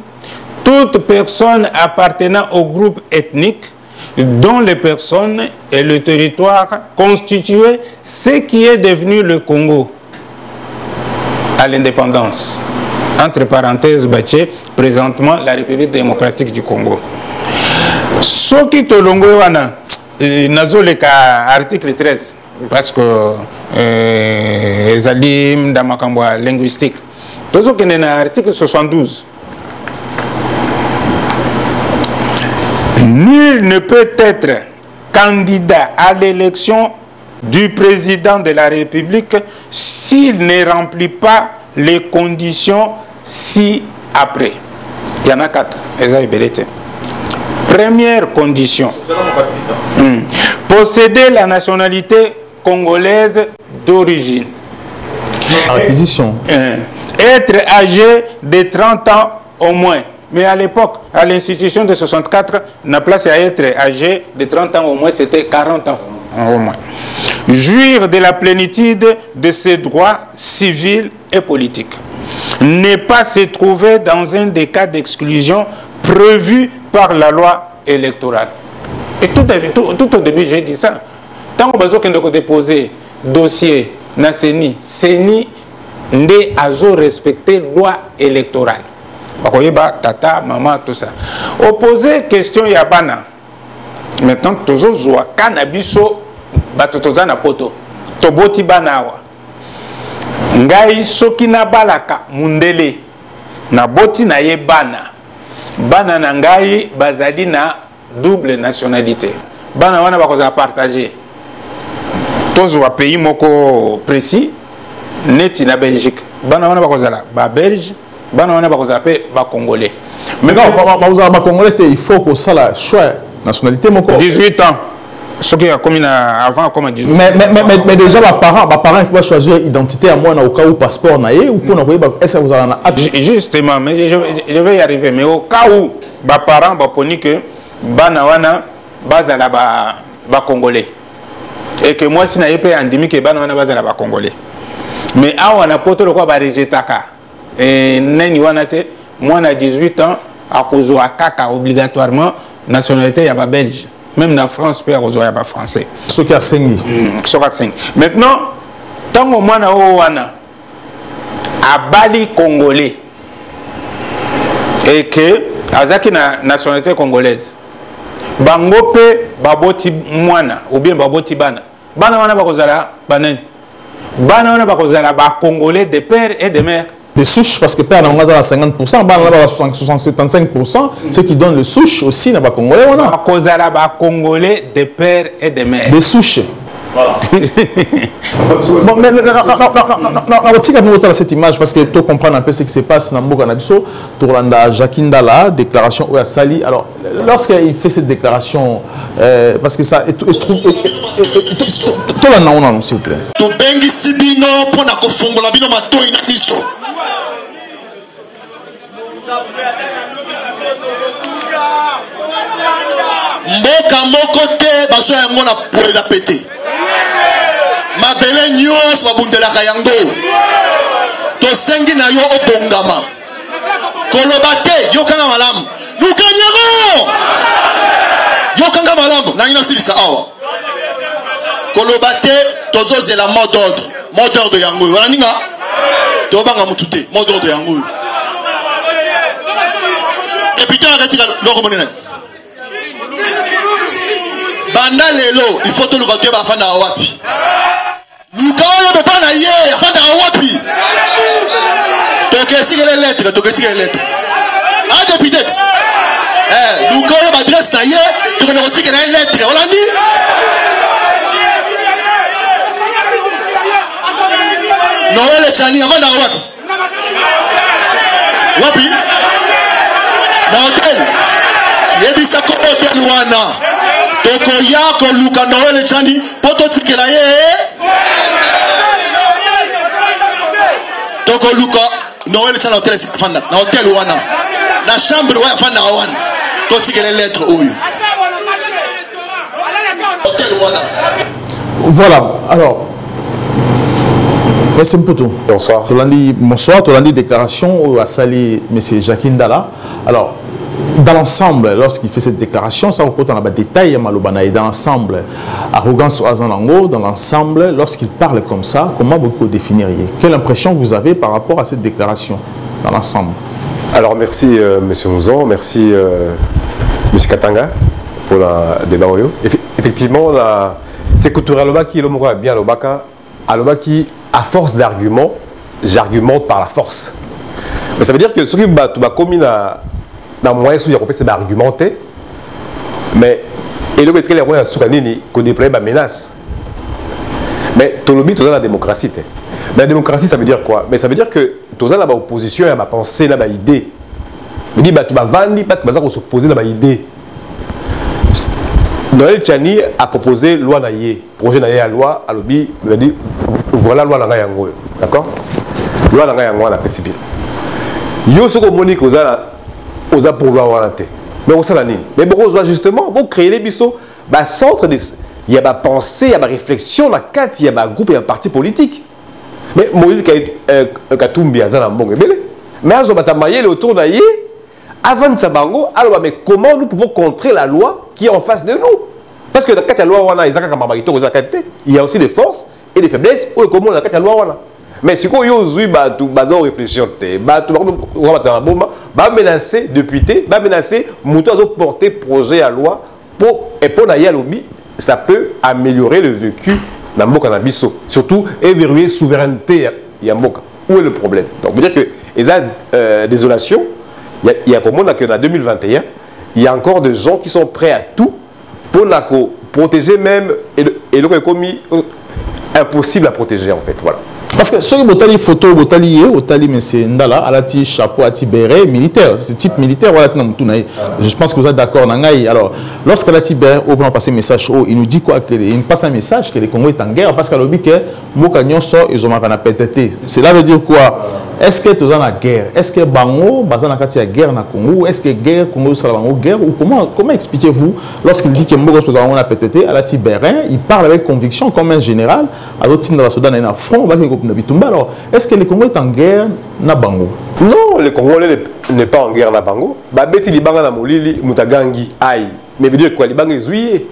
toute personne appartenant au groupe ethnique dont les personnes et le territoire constituaient ce qui est devenu le Congo à l'indépendance. Entre parenthèses, Baché, présentement la République démocratique du Congo. Soki Tolongo wana, nazoleka article 13. Parce que Zalim dans ma linguistique. Tout ce qui est dans l'article 72. Nul ne peut être candidat à l'élection du président de la République s'il ne remplit pas les conditions ci-après. Il y en a 4. Première condition. Posséder la nationalité congolaise d'origine. Acquisition. Être âgé de 30 ans au moins. Mais à l'époque, à l'institution de 64, la place à être âgé de 30 ans au moins, c'était 40 ans au moins. Jouir de la plénitude de ses droits civils et politiques. Ne pas se trouver dans un des cas d'exclusion prévus par la loi électorale. Et tout au début, j'ai dit ça. Tant qu'on a déposé dossier na CENI, CENI n'est à respecter loi électorale. Tata, maman, tout ça. Opposer question yabana. Maintenant, toujours zoa canabiso batotoza na poto. Toboti banawa. Ngai soki na balaka mundele. Na boti na ye bana. Bana na ngai bazali na double nationalité. Bana wana bakoza partager. Tous les pays moko précis neti na Belgique. Bana wana bakoza la ba Belge, bana wana bakoza pe ba Congolais. Mais non, ba Congolais il faut que ça la choix nationalité moko 18 ans. Ce qui a commis avant comme 18 ans. Mais déjà les parents il faut choisir identité à moi au cas où passeport na ou pour n'envoyer est-ce que vous allez justement mais je vais y arriver mais au cas où ba parents ba poni que bana wana bazala ba Congolais. et que moi si na yepé andimi ke bana wana bazala ba congolais mais awa na poto le quoi ba rejetaka et nani wana te moi na 18 ans à cause à kaka obligatoirement nationalité ya ba belge même na France peut ya ba français ce qui a sengi maintenant tango mwana o wana abali congolais et que azaki na nationalité congolaise bango pe baboti mwana ou bien baboti bana wana bakozala banani bana wana bakozala ba congolais de père et de mère des souches parce que père na ngaza 50% bana na 75%, ce qui donne le souche aussi na ba congolais wana bakozala ba congolais de père et de mère des souches. Voilà. Bon, mais cette image parce que tu comprends un peu ce qui se passe dans Mboka Nabiso, Tourlanda Jakindala, déclaration où Sali. Alors, lorsqu'il fait cette déclaration, parce que ça est tout la naona, s'il vous plaît. Mboka moko te baso yango na pole da pété mabele nyonso babundelaka yango tosengi na yo obongama koloba te yokanga malamu lukanyango yokanga malamu nangi nasilisa awa koloba te tozozela mot d'ordre yango wana ninga tobanga mutu te mot d'ordre yango député akatika loko monene banda lelo il faut tout le côté bafanda wapi luka oyo beba na ye afanda wapi tokesi les lettres ah député luka oyo adresse na ye tokene kotika na lettre olandi Noël Chani afanda wapi na hotel yebisa ko hotel wana toko yako luka Noël Chani poto tikela ye toko luka Noël Chani hotel fanda na hotel wana na chambre wa fanda wana to tikela lettre oyo hotel wana. Voilà, alors c'est un peu tout. Bonsoir. Bonsoir, tu as dit déclaration à Sali M. Jakindala. Alors, dans l'ensemble, lorsqu'il fait cette déclaration, ça repose dans les détails, dans l'ensemble, arrogance au Azanango, dans l'ensemble, lorsqu'il parle comme ça, comment vous définiriez? Quelle impression vous avez par rapport à cette déclaration, dans l'ensemble? Alors, merci M. Mouzon, merci M. Katanga pour le débat. Effectivement, c'est culturellement qui est le bien le baka, qui à force d'arguments, j'argumente par la force. Mais ça veut dire que ce qui va commis dans moyen sous c'est d'argumenter, mais et le fait que les rois soukanini qu'on déploie ma menace. Mais tout le but dans la démocratie. Mais la démocratie ça veut dire quoi? Mais ça veut dire que tout ça là bas opposition à ma pensée là bas idée. Me dit bah tu vas vendre parce que ça s'opposer là bas idée. Noël Chani a proposé loi naïe, projet naïe à loi à l'obi, il a dit voilà loi naïe yango, d'accord? Loi naïe yango la principe. Yo ce que Monique aux a pour loi wanate. Mais on sait la nini. Mais bon justement pour créer les bisous, bah centre des il y a ma pensée, il y a ma réflexion, la carte, il y a ma groupe, il y a un parti politique. Mais Moïse Katumbi a un bon ébélé. Mais à Zobatamaye le autour naïe avant de Sabango, alors mais comment nous pouvons contrer la loi qui est en face de nous? Parce que dans la loi, il y a aussi des forces et des faiblesses. Ou comment dans la loi, mais si on a réfléchir, on menacer député, menacer porter projet à loi pour y lobby, ça peut améliorer le vécu dans Mboka Nabiso. Surtout évaluer souveraineté Yamboka. Où est le problème? Donc, vous dire que les désolation. Il y a comme on a que en 2021, il y a encore des gens qui sont prêts à tout pour protéger même et le commis impossible à protéger en fait. Voilà. Parce que ceux qui ont des photos, mais c'est Ndala, à la chapeau, à la béret militaire, c'est type militaire, voilà, je pense que vous êtes d'accord. Alors, lorsqu'elle a béret, on peut passer un message, il nous dit quoi? Il nous passe un message que le Congo est en guerre, parce qu'à l'objet que Mokagnon sort, ils ont marqué un PTT. Cela veut dire quoi? Est-ce que tu es dans la guerre? Est-ce que Bango, dans la guerre dans le Congo? Est-ce que guerre, Congo, c'est la guerre? Ou comment expliquez-vous, lorsqu'il dit que Mokagnon est dans la PTT, à la béret, il parle avec conviction comme un général, à l'autre dans la Soudan, il y a un front, alors, est-ce que le Congo est en guerre na Bango? Non, le Congolais n'est pas en guerre na Bango. Babeti libanga na molili mutagangi aïe. Mais veut dire quoi? Libanga zouye.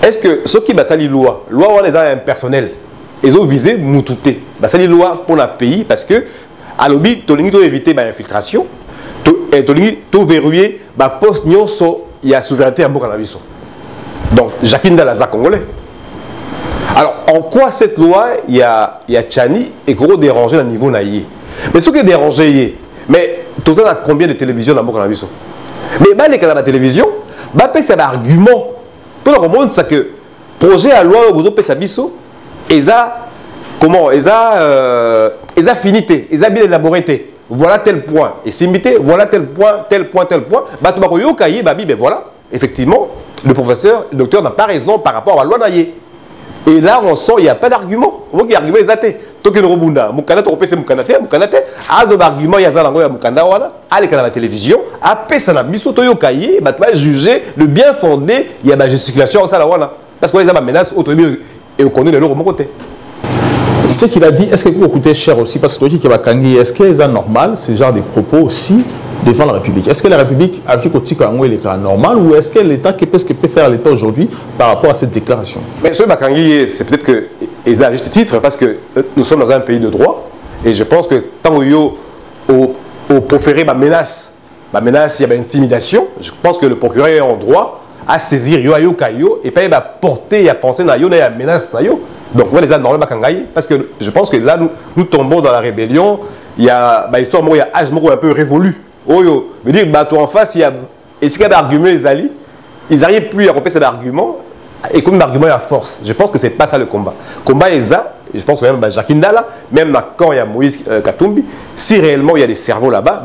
Est-ce que ceux qui basali loi on les a impersonnel. Ils ont visé mutute. Basali loi pour le pays parce que à l'obi tolingi to éviter ba infiltration. Tolingi to verrouiller ba poste nyonso il y a souveraineté à mboka na biso. Donc Jacques Ndala congolais. Alors, en quoi cette loi, il y a Tchani et gros dérangé à niveau naïe. Mais ce qui est dérangé, mais tout ça, a combien de télévisions dans le monde? Mais les canaux de télévision, c'est un argument. Pour le monde, c'est que projet à loi, vous avez biso, et ça, comment, et ça finité, et ça bien élaboré. Voilà tel point. Et simité, voilà tel point, tel point, tel point. Ben voilà, effectivement, le professeur, le docteur n'a pas raison par rapport à la loi naïe. Et là, on sent qu'il n'y a pas d'argument. Vous voyez, l'argument est athée. Tant que le Robunda, Moukana, tu repères Moukanate, az argument, il y a Zalango, il y a Moukanda, voilà. Allez, à la télévision, après ça, biso toyo kaye, bah tu vas juger le bien fondé, il y a la gesticulation, ça là, voilà. Parce qu'on les a ma menace, autre et on connaît le lot de mon côté. Ce qu'il a dit, est-ce que vous coûtez cher aussi? Parce que toi qui va Kangi, est-ce que c'est normal, ce genre de propos aussi devant la République? Est-ce que la République a qui est normal ou est-ce que l'État, qu'est-ce que peut faire l'État aujourd'hui par rapport à cette déclaration? Mais ce Bakangi, c'est peut-être qu'ils ont juste titre parce que nous sommes dans un pays de droit et je pense que tant au proférer ma menace, il y a une intimidation. Je pense que le procureur est en droit à saisir Yo Kayo et pas à porter et à penser à Yo na menace na Yo. Donc on les a normaux Bakangaï parce que je pense que là nous tombons dans la rébellion. Il y a histoire il y a âge un peu révolu. Oh yo, me dire bateau en face, il y a est-ce qu'il y a des arguments ils n'arrivent plus à repérer cet argument et comme l'argument est à force. Je pense que c'est pas ça le combat. Le combat est ça. Je pense que même Jacques Ndala, même quand il y a Moïse Katumbi, si réellement il y a des cerveaux là-bas,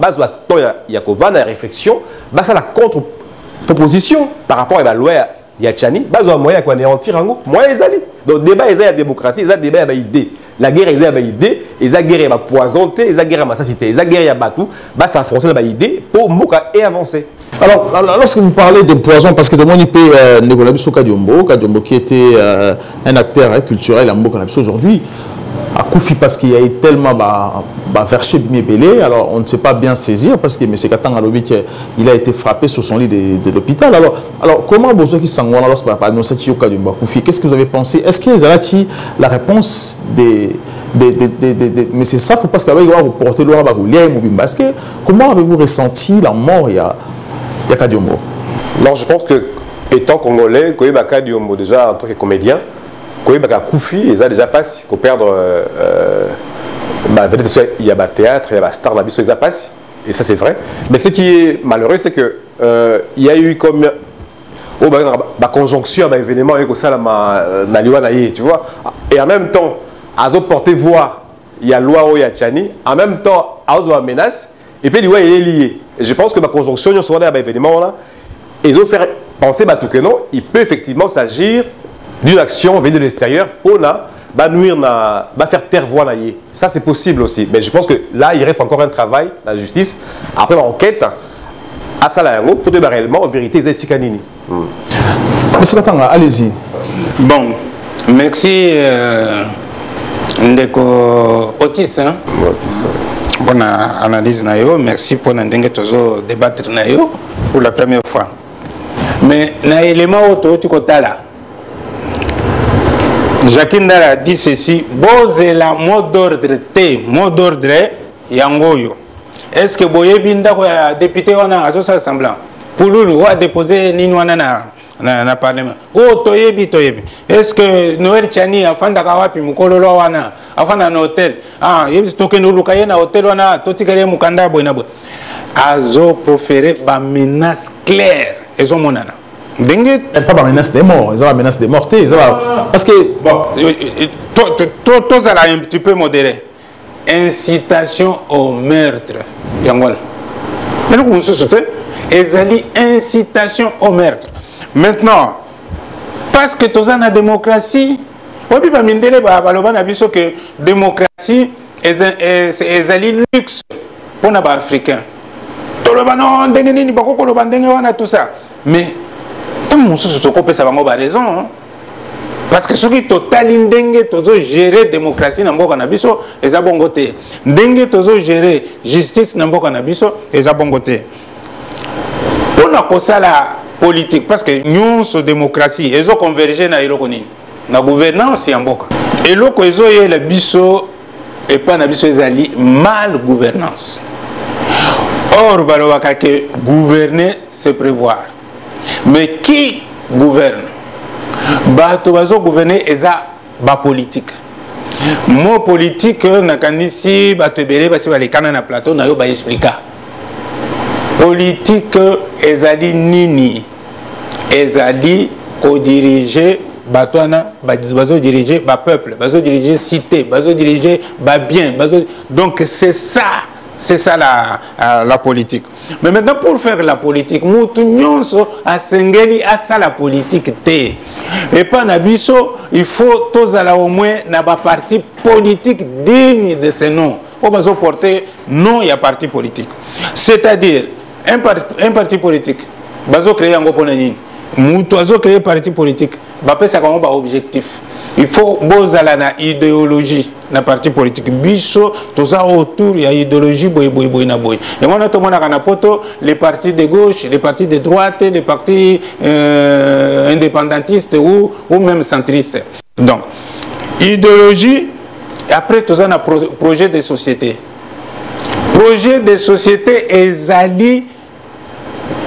il y a Kovan, il y a réflexion, ça la contre-proposition par rapport à la loi Yachani, il y a moyen d'anéantir en gros. Moyen les alliés. Donc débat il y a démocratie, il y a débat il y a idée. La guerre il y a idée, il y a guerre il y a poisonté, il y a guerre il y a massacité, il y a guerre il y a batou, s'affronter la idée pour Moka et avancer. Alors, lorsque vous parlez de poison, parce que de mon IP, Nicolas Kadiombo qui était un acteur culturel à Mboka aujourd'hui, à Koufi parce qu'il y a eu tellement versé belé, alors on ne sait pas bien saisir parce que M. Katang a dit qu'il a été frappé sur son lit de l'hôpital. Alors comment vous qui s'en vont lorsque vous avez annoncé Koufi? Qu'est-ce que vous avez pensé? Est-ce qu'il y a la réponse mais c'est ça, il faut pas que vous porter l'eau parce que comment avez-vous ressenti la mort il y a Kadiombo? Non, je pense que étant congolais, Koyeba Kadiombo déjà en tant que comédien, Koyeba Koufi, ils ont déjà passé, qu'on perdre. Il y a des théâtre, il y a des stars, ils ont passé, et ça c'est vrai. Mais ce qui est malheureux, c'est que il y a eu comme la conjonction d'un événement avec ça tu vois. Et en même temps, à porter voix, il y a loi ou il y a Tchani. En même temps, à une menace, et puis il est lié. Et je pense que la conjonction, il y a un événement là, ils ont fait penser que non, il peut effectivement s'agir d'une action venue de l'extérieur pour nuire, faire taire voix. Ça c'est possible aussi. Mais je pense que là, il reste encore un travail, la justice, après l'enquête, à Salayango, pour dire réellement, en vérité, c'est Sikanini. Monsieur Katanga, allez-y. Bon, merci Ndeko Otis. Otis. Bonne analyse, merci pour nous débattre pour la première fois. Mais l'élément où tu es là, Jacques Ndala a dit ceci, Bose la mot d'ordre T, mot d'ordre Yangoyo. Est-ce que Boyebinda, député, on a semblant Pouloulou a déposé Ninouana na parlement. Oh, toyebi. Est-ce que Noël Tchani, afin d'Akawapi, Moukololo, afin d'un hôtel, il toke nous lukaye na hôtel, on a totikale Mukanda, Boinabo. Azo proféré ba menace claire, et son monana. Pas la menace des morts, ils ont la menace des mortés. Parce que... Bon, tous ça un petit peu modéré. Incitation au meurtre. Incitation au meurtre. Maintenant, parce que tous la démocratie, que démocratie est un luxe pour les Africains. Tout ça. Mais, ça va raison. Parce que ceux qui totalement dengue, gérer la démocratie dans le Nabiso, ils ont bon côté. Dengue, gérer la justice dans le Nabiso, ils ont bon côté. Pour la politique, parce que nous, la démocratie, ils ont convergé dans la gouvernance. Et là, ils ont le biso et pas le biso, ils ont mal gouvernance. Or, gouverner, c'est prévoir. Mais qui gouverne? Bato bazo gouverner eza ba politique. Mo politique nakanisi bato belé basi balekana na plateau na yo ba expliquer. Politique ezali nini? Ezali ko diriger batwana bazo diriger ba peuple, bazo diriger cité, bazo diriger ba bien, bazo donc c'est ça la politique. Mais maintenant pour faire la politique, mutu nyonso asengeli asa la politique té. Et pas nabiso, il faut tous à la au moins na ba parti politique digne de ce nom. On va porter non il y a parti politique. C'est-à-dire un parti politique bazo créer un groupe nani. Mutu azo créer parti politique, ba pesa comme ba objectif. Il faut bozala na idéologie na parti politique biso toza autour ya idéologie boy na boy. Et moi to mona kana poto les partis de gauche, les partis de droite, les partis indépendantistes ou même centristes. Donc idéologie et après toza na projet de société. Projet de société ezali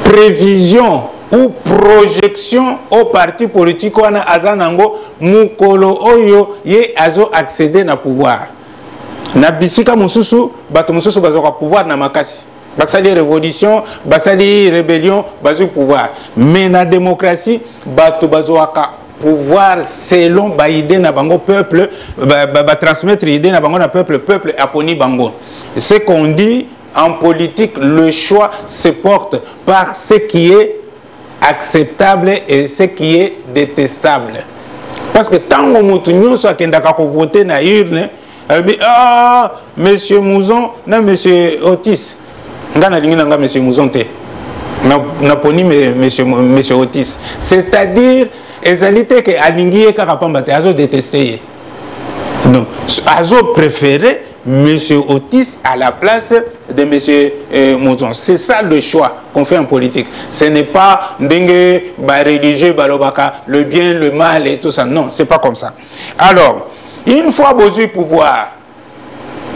prévision ou projection au parti politique wana azanango mukolo oyo ye azo accéder na pouvoir na bisika mususu bato mususu bazoka pouvoir na makasi basali révolution basali rébellion bazo pouvoir mais na démocratie bato bazoka pouvoir selon ba idée na bango peuple ba transmettre idée na bango na peuple aponi bango. Ce qu'on dit en politique, le choix se porte par ce qui est acceptable et ce qui est détestable. Parce que tant que nous avons voté dans l'urne, elle dit ah, monsieur Mouzon, non, monsieur Otis. Monsieur Mouzon, n'a pas dit monsieur Otis. C'est-à-dire, les alités que Alingi et Karapambate, ils ont détesté. Donc, ils ont préféré monsieur Otis à la place de monsieur Mouzon. C'est ça le choix qu'on fait en politique. Ce n'est pas dengue, religieux, le bien, le mal et tout ça. Non, c'est pas comme ça. Alors, une fois besoin pouvoir,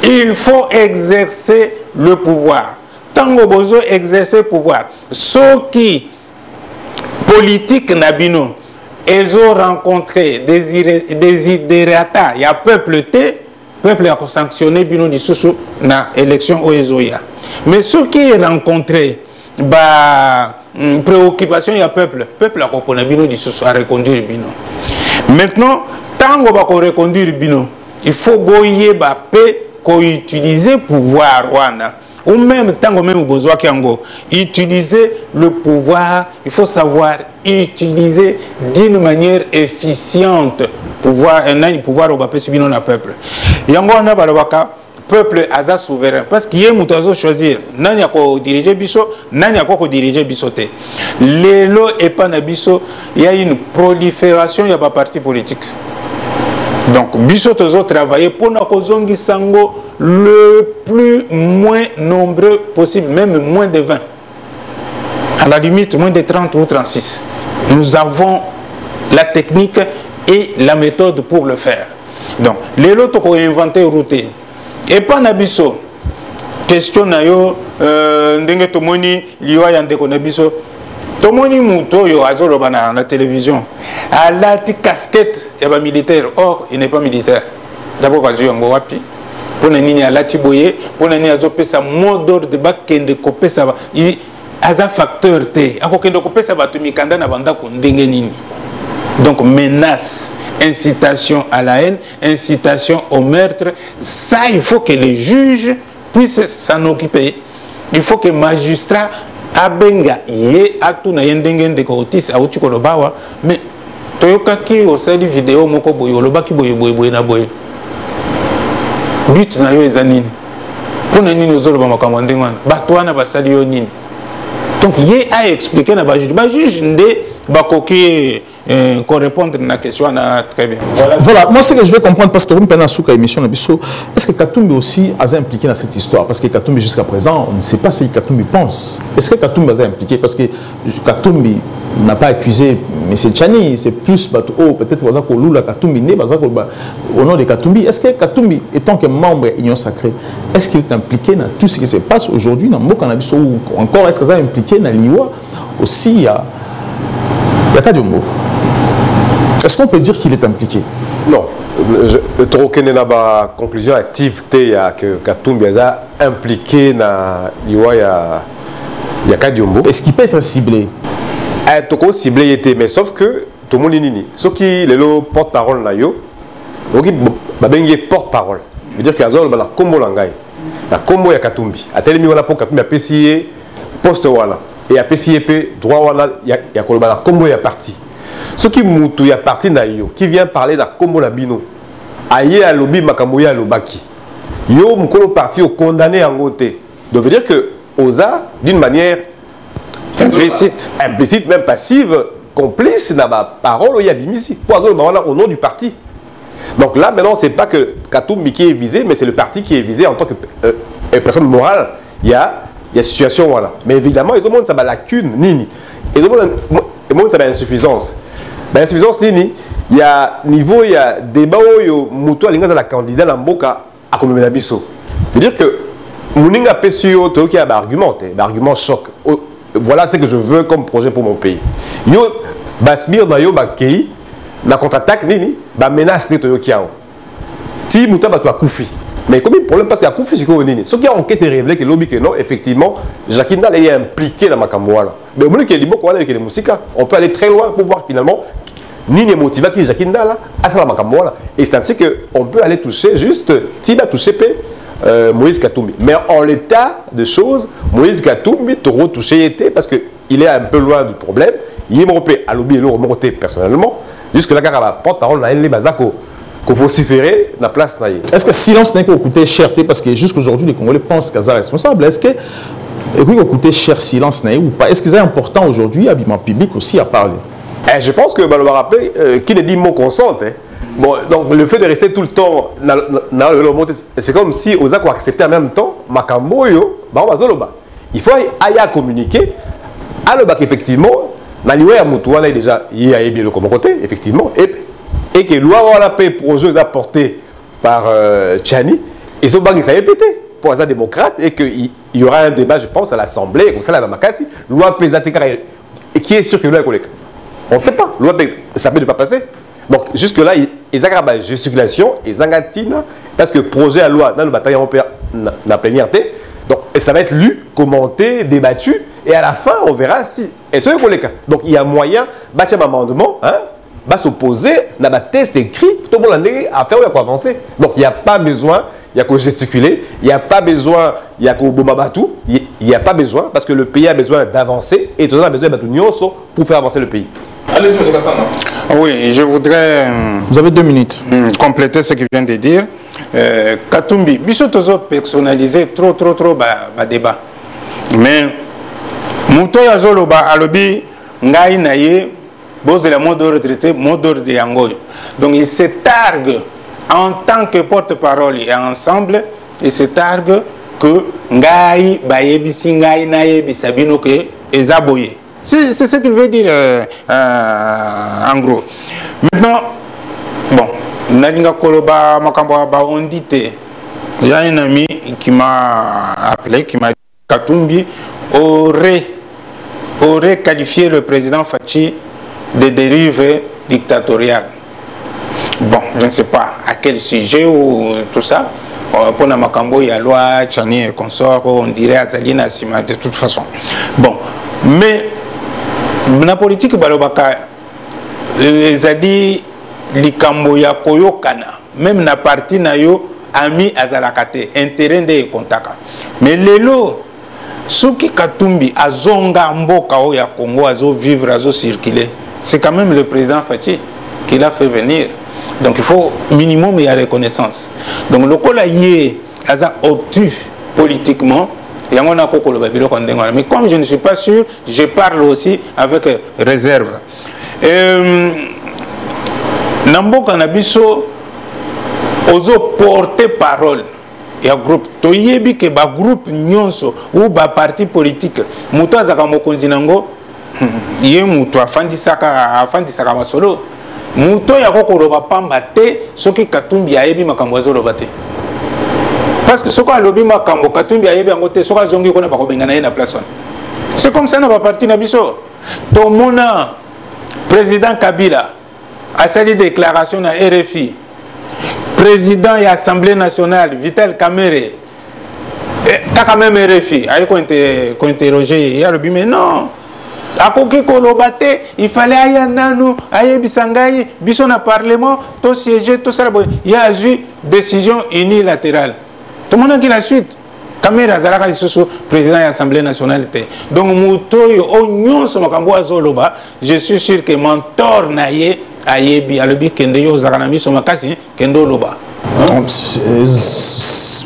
il faut exercer le pouvoir. Tant que besoin exercer le pouvoir, ceux qui politique n'abino, ils ont rencontré des idératas. Il y a peuple a sanctionné bino di susu na élection au Ezoya. Mais ceux qui rencontré préoccupation il y a peuple a compris bino di susu à reconduire bino. Maintenant tant qu'on va reconduire bino, il faut boyer qu'on utiliser pouvoir wana. Ou même tant que même besoin kiango utiliser le pouvoir, il faut savoir utiliser d'une manière efficiente pouvoir au bapé subino na peuple. Yango na balobaka peuple aza souverain parce qu'il y a muto choisir nani ako diriger biso nani ako diriger bisoté. Lelo et pas na biso, il y a une prolifération il y a pas parti politique. Donc biso tozo travailler pour na kozongi sango le plus moins nombreux possible, même moins de 20. À la limite moins de 30 ou 36. Nous avons la technique et la méthode pour le faire. Donc, les lots qui ont inventé route. Et pas nabiso. Question na yo, ndenge tomoni liwa yande ko nabiso. Tomoni muto yo azolo bana na télévision. A la casquette et ba militaire. Or, il n'est pas militaire. D'abord quand yo ngo wapi. Pour nini a la tiboye, pour nini azo pesa mot d'ordre de bakende ko pesa aza facteur te akokende kopesa bato mikanda na bandako ndenge nini. Donc menace, incitation à la haine, incitation au meurtre, ça il faut que les juges puissent s'en occuper. Il faut que magistrat abenga ye atuna yendenge ndeko otis auti kolobawa mais toyokaki osali vidéo moko boye olobaki boye na boye but na yo eza nini pona nini ozoloba makambo ndenge wana bato wana basali yo nini. Donc ye a expliqué na bajuge nde bakoki qu'on répondre à la question très bien. Voilà, moi ce que je veux comprendre, parce que vous me prenez sous émission, est-ce que Katumbi aussi a impliqué dans cette histoire? Parce que Katumbi jusqu'à présent, on ne sait pas ce que Katumbi pense. Est-ce que Katumbi a impliqué? Parce que Katumbi n'a pas accusé M. Tchani, c'est plus peut-être que Katumbi né au nom de Katumbi. Est-ce que Katumbi, étant que membre de l'Union Sacrée, est-ce qu'il est impliqué dans tout ce qui se passe aujourd'hui dans le cannabis ou encore est-ce qu'il est impliqué dans l'IWA aussi à Kadiombo? Est-ce qu'on peut dire qu'il est impliqué? Non. Trop qu'il y a une conclusion active que Katumbi est impliqué dans l'IWA il y a Kadiombo. Est-ce qu'il peut être ciblé? Il peut ciblé, mais sauf que tout le monde est nini. Ce qui est le porte-parole, il porte-parole. C'est-à-dire qu'il y a un combo langay. La combo ya Katumbi. A tel niveau pour Katumbi a PCA poste wala et a PCA droit wala il y a combo ya parti. Ce qui moutou ya parti na yo qui vient parler da combo na bino. Aye a lobby makamoya lobaki. Yo mukolo parti au condamné en côté. Donc veut dire que osa d'une manière implicite même passive complice na ba parole ya bimisi pour au nom du parti. Donc là, maintenant, ce n'est pas que Katumbi qui est visé, mais c'est le parti qui est visé en tant que personne morale. Il y a situation, voilà. Mais évidemment, ils ont montré sa lacune, nini. Ils ont montré sa insuffisance. L'insuffisance, nini, il y a niveau, il y a débat où il y a la candidat Lamboka à comme Menabiso. C'est-à-dire que Mouninga Pessio, tu as un argument, un argument choc. Voilà ce que je veux comme projet pour mon pays. Yo, Basmir, Nayo, Bakei, la contre-attaque, nini, ba menace de Toyokiao. Si Mouta Batou a Koufi. Mais comme il y a un problème, parce qu'il y a Koufi, c'est quoi, nini. Ce qui a enquête révélé que l'objet que non, effectivement, Jacques Ndal est impliqué dans Makamouala. Mais au moment qu'il y a des mots avec les Moussika, on peut aller très loin pour voir finalement, Nini est motivé qui Jacques Ndal à ça Makamouala. Et c'est ainsi qu'on peut aller toucher juste, Tiba toucher Moïse Katumbi. Mais en l'état de choses, Moïse Katumbi, Toro touché était parce qu'il est un peu loin du problème. Il est monté à l'objet, il est remonté personnellement. Jusque-là, quand la porte-parole n'a pas qu'on vociférer la place. Est-ce que silence n'est pas coûté cher? Parce que jusqu'aujourd'hui, les Congolais pensent qu'ils sont responsables. Est-ce que il coûté cher silence n'est ou pas? Est-ce que c'est important aujourd'hui, habillement public aussi, à parler? Je pense que je me rappelle qui ne dit mot consente. Bon, donc le fait de rester tout le temps dans le monde, c'est comme si on a accepté en même temps Makamboyo, il faut aller communiquer, alors qu'effectivement, Naniwe Moutoua est déjà il y a bien le côté, effectivement, et que loi la paix projet apporté par Tchani, ils ont banqué ça répété pour les démocrates et qu'il y aura un débat, je pense, à l'Assemblée, comme ça, la Makassi, loi paix et qui est sûr que loi est on ne sait pas, loi ça peut ne pas passer. Donc jusque-là, ils ont une gesticulation, ils ont parce que le projet à loi dans le bataillon européen n'a pas été. Donc ça va être lu, commenté, débattu, et à la fin, on verra si. Et c'est le cas. Donc il y a moyen, bâtir un amendement, va s'opposer, dans un test écrit, tout le monde a faire ou à avancer. Donc il n'y a pas besoin, il y a qu'à gesticuler, il n'y a pas besoin, il y a qu'à bomabatou, il n'y a pas besoin, parce que le pays a besoin d'avancer, et tout le monde a besoin de pour faire avancer le pays. Allez-y, M. Katana. Oui, je voudrais. Vous avez 2 minutes. Compléter ce qu'il vient de dire. Katumbi, Bissot toujours personnalisé trop débat. Mais Mouto Yazolo alobi ngai naye boss de la mode retraité mode de Yangoy. Donc il se targue en tant que porte-parole et ensemble, il se targue que ngai bayebisi ngai naye bisabino ke ezaboye. C'est ce qu'il veut dire en gros. Maintenant, bon, Nalinga Koloba Makamba Baondite, il y a un ami qui m'a appelé, qui m'a dit que Katumbi aurait qualifié le président Fachi de dérive dictatoriale. Bon, je ne sais pas à quel sujet ou tout ça, pour la makambo ya loi Tchani et consort on dirait Azalina Sima de toute façon. Bon, mais la politique balobaka ezali likambo ya koyokana même na parti na yo ami azalakate intérêt de kontaka. Mais lelo Soki Katumbi azonga mboka o ya Congo azo vivre azo circuler, c'est quand même le président Fathi qui l'a fait venir. Donc il faut minimum y a reconnaissance. Donc le kola yé aza obtus politiquement et on a beaucoup le babilo kondenga. Mais comme je ne suis pas sûr, je parle aussi avec réserve. Namboka nabiso ozo porter parole. Il y a un groupe, toyebi ke ba groupe nyonso ou ba parti politique muto azaka mokonzi nango ye muto afandisaka masolo muto ya kokoloba pamba te soki Katumbi ayebi makambo azoloba te parce que soko alobi makambo Katumbi ayebi yango te soko azongi kona bakobengana ye na place wana. C'est comme ça na ba parti na biso to mona président Kabila a sali déclaration na RFI. Président et Assemblée nationale, Vital Kamerhe, quand même RFI, a interrogé, il a dit, mais non, il fallait aller à Nanou, aller Bisangaï, Bisson à Parlement, tout siéger, tout ça. Il y a eu décision unilatérale. Tout le monde a dit la suite. Kamerhe Azalaka président de l'Assemblée nationale. Donc, Moutoy, Oignon, Zoloba, je suis sûr que mentor Naye,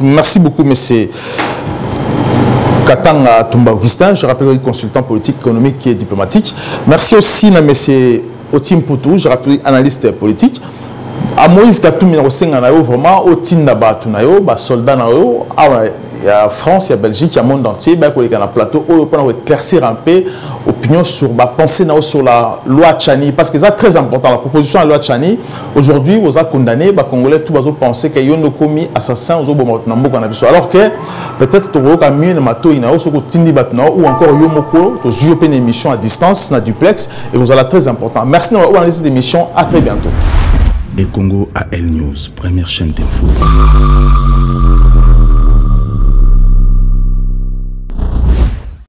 merci beaucoup, monsieur Katanga Toumba Augustin, je rappelle consultant politique, économique et diplomatique. Merci aussi à monsieur Otim Poutou, je rappelle analyste politique. À Moïse Katumbi vraiment au Tindaba Tunayo, soldat Nayo, il y a France, il y a Belgique, il y a le monde entier, il y a un plateau pour éclaircir un peu l'opinion sur la pensée sur la loi Tchani. Parce que c'est très important, la proposition de la loi Tchani, aujourd'hui, vous avez condamné, les Congolais, tout le monde pense qu'il y a un commis assassin aux alors que peut-être que vous avez mieux ou encore Yomoko, vous avez une émission à distance, dans duplex, et vous allez très important. Merci d'avoir regardé cette émission, à très bientôt. Les Congo à L News, première chaîne d'info.